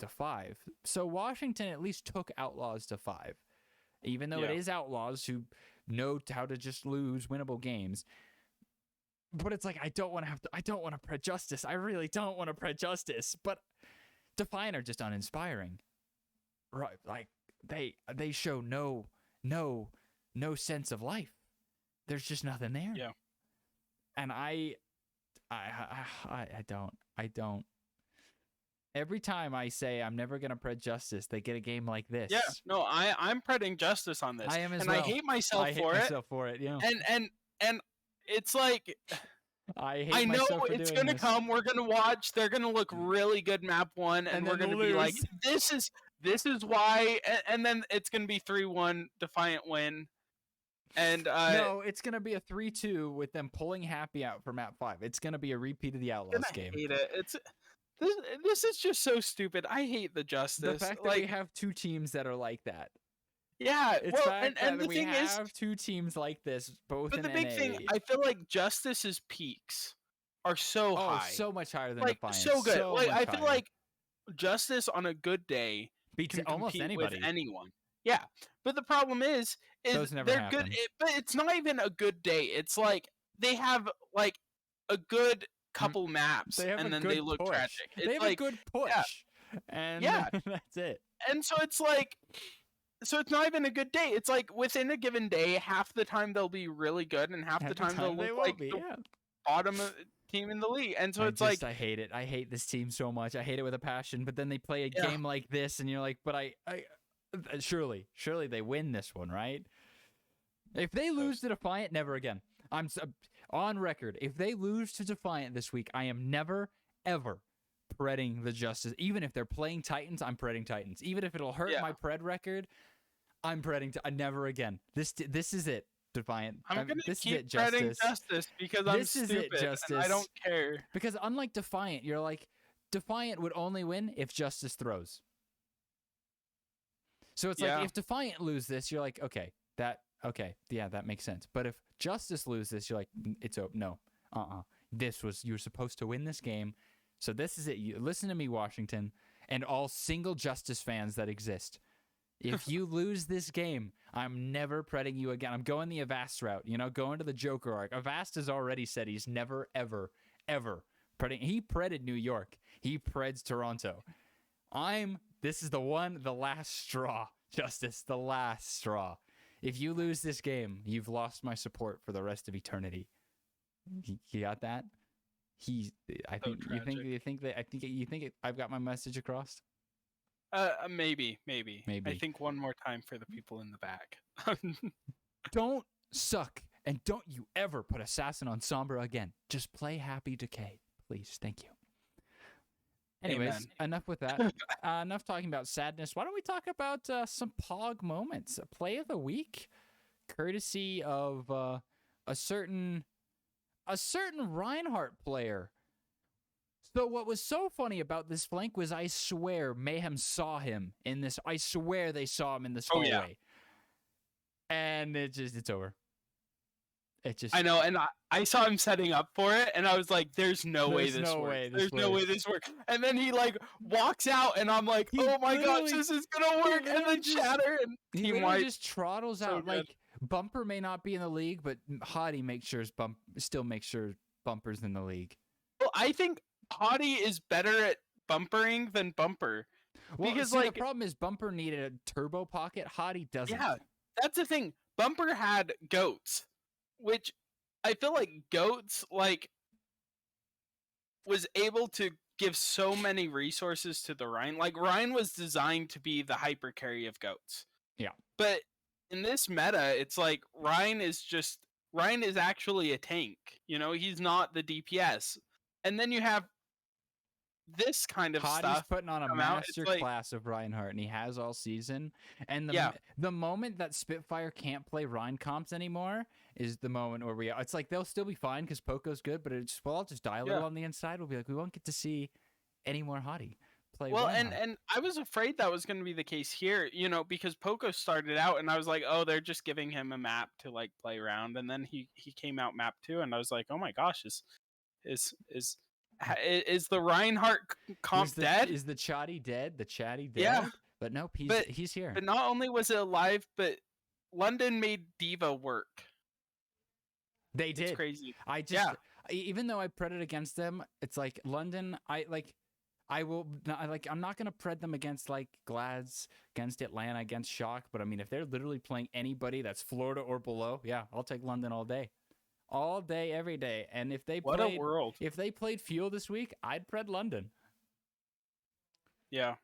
5. So Washington at least took Outlaws to 5, even though it is Outlaws who know how to just lose winnable games. But it's like I don't want to pred Justice. I really don't want to pred Justice. But Defiant are just uninspiring, right? Like they show no sense of life. There's just nothing there. Yeah. And I don't. Every time I say I'm never gonna pred Justice, they get a game like this. Yeah, no, I'm predding Justice on this. I am as and well. I hate myself for it. Yeah. And it's like I know it's gonna come. We're gonna watch. They're gonna look really good map 1, and we're gonna be like, this is why. And then it's gonna be 3-1 Defiant win. And no, it's gonna be a 3-2 with them pulling Happy out for map 5. It's gonna be a repeat of the Outlaws game. I hate it. This is just so stupid. I hate the Justice. The fact that we have two teams that are like that. Yeah, It's well, fact and that the we thing is, have two teams like this, both but in the big thing, NA. I feel like Justice's peaks are so Oh, high, so much higher than like Defiance. so good. So Like much I feel higher. like Justice on a good day Beats can almost compete with anybody. anyone. Yeah, but the problem is Those never they're good, happen. but it's not even a good day. It's like they have like a good couple maps, They have and a then good they look push. tragic. They It's have like, a good yeah, push. And yeah, that's it. and so it's like, so it's not even a good day. It's like within a given day, half the time they'll be really good, and half the time they'll they look won't like be. the Yeah. bottom team in the league. And so it's like, I hate it. I hate this team so much. I hate it with a passion. But then they play a yeah, game like this, and you're like, but I surely they win this one, right? If they lose to Defiant, never again. I'm on record. If they lose to Defiant this week, I am never ever predding the Justice. Even if they're playing Titans, I'm predding Titans. Even if it'll hurt yeah. my pred record, I'm predding never again. This is it, Defiant. I'm gonna this keep is it, spreading Justice. justice because I'm This is stupid it, Justice. and I don't care. Because unlike Defiant, you're like, Defiant would only win if Justice throws. So it's like, if Defiant lose this, you're like, okay, yeah, that makes sense. But if Justice lose this, you're like, it's no, you're supposed to win this game. So this is it. You listen to me, Washington, and all single Justice fans that exist. If you lose this game, I'm never predding you again. I'm going the Avast route, going to the Joker arc. Avast has already said he's never, ever, ever predding. He predded New York. He preds Toronto. This is the last straw, Justice, the last straw. If you lose this game, you've lost my support for the rest of eternity. You got that? I think you think I've got my message across. Maybe. I think one more time for the people in the back. Don't suck, and don't you ever put Assassin on Sombra again. Just play Happy Decay, please. Thank you. Anyways, Amen. Enough with that. Enough talking about sadness. Why don't we talk about some Pog moments? Play of the week, courtesy of a certain Reinhardt player. So what was so funny about this flank was, I swear Mayhem saw him in this. I swear they saw him in this hallway. Yeah. And it's over. I know, and I saw him setting up for it, and I was like, "There's no way this works. There's no way this works." And then he walks out, and I'm like, "Oh my gosh, this is gonna work!" And then Shatter and he just trottles out. Like, Bumper may not be in the league, but Hottie still makes sure Bumper's in the league. Well, I think Hottie is better at bumpering than Bumper. Well, because the problem is Bumper needed a turbo pocket. Hottie doesn't. Yeah, that's the thing. Bumper had goats, which I feel like goats was able to give so many resources to the Rhine. Like, Rhine was designed to be the hyper carry of goats. Yeah. But in this meta, it's like Rhine is actually a tank. He's not the DPS. And then you have this kind of Hottie's stuff putting on a master class of Reinhardt, and he has all season. And the moment that Spitfire can't play Rhine comps anymore is the moment where it's like they'll still be fine because Poco's good, but I'll just die a little on the inside. We'll be like, we won't get to see any more Hottie play. Well, Reinhardt. and I was afraid that was going to be the case here, because Poco started out, and I was like, oh, they're just giving him a map to play around, and then he came out map 2, and I was like, oh my gosh, is the Reinhardt comp dead? Is the Chatty dead? The Chatty dead? Yeah. But nope, he's here. But not only was it alive, but London made D.Va work. They did. It's crazy. Even though I predded against them, it's like London, I'm not gonna pred them against Glads, against Atlanta, against Shock, but I mean, if they're literally playing anybody that's Florida or below, yeah, I'll take London all day. All day, every day. And if they played Fuel this week, I'd pred London. Yeah.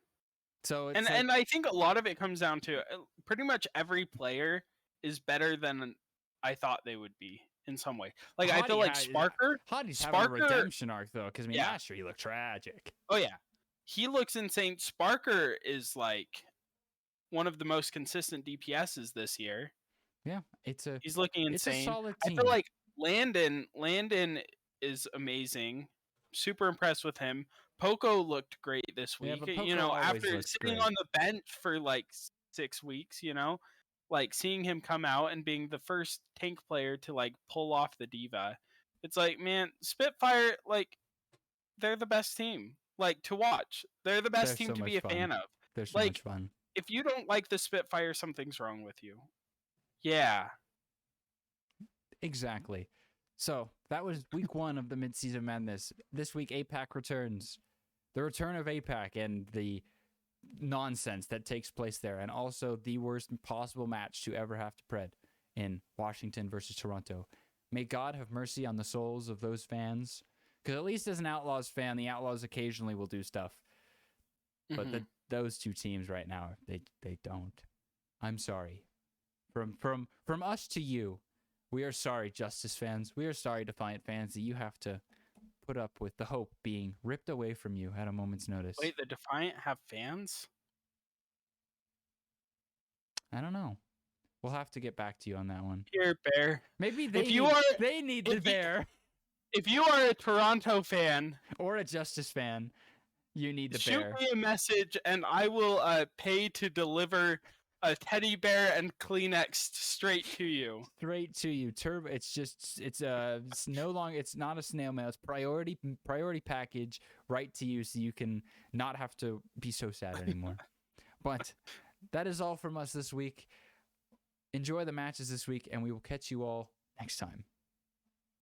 So and I think a lot of it comes down to pretty much every player is better than I thought they would be in some way. Like, I feel like Hottie's having a redemption arc though, because last year he looked tragic. Oh yeah, he looks insane. Sparker is one of the most consistent DPSs this year. Yeah, he's looking insane. It's a solid team. I feel like Landon is amazing. Super impressed with him. Poco looked great this week. Yeah, after sitting on the bench for 6 weeks, like seeing him come out and being the first tank player to like pull off the diva. It's like, man, Spitfire, like, they're the best team like to watch. They're the best They're team so to much be a fun. fan of. They're so much Like, fun. if you don't like the Spitfire, something's wrong with you. Yeah. Exactly. So that was week 1 of the midseason madness. This week, APAC returns. The return of APAC and the nonsense that takes place there, and also the worst possible match to ever have to pred in Washington versus Toronto. May God have mercy on the souls of those fans, because at least as an Outlaws fan, the Outlaws occasionally will do stuff, but those two teams right now, they don't. I'm sorry. From us to you, we are sorry, Justice fans. We are sorry, Defiant fans, that you have to put up with the hope being ripped away from you at a moment's notice. Wait, the Defiant have fans? I don't know. We'll have to get back to you on that one. Here, Bear. Maybe If you they need the Bear. If you are a Toronto fan or a Justice fan, you need the shoot Bear. me a message and I will pay to deliver a teddy bear and Kleenex straight to you. Straight to you. Turbo. It's no longer. It's not a snail mail. It's priority package right to you, so you can not have to be so sad anymore. But that is all from us this week. Enjoy the matches this week, and we will catch you all next time.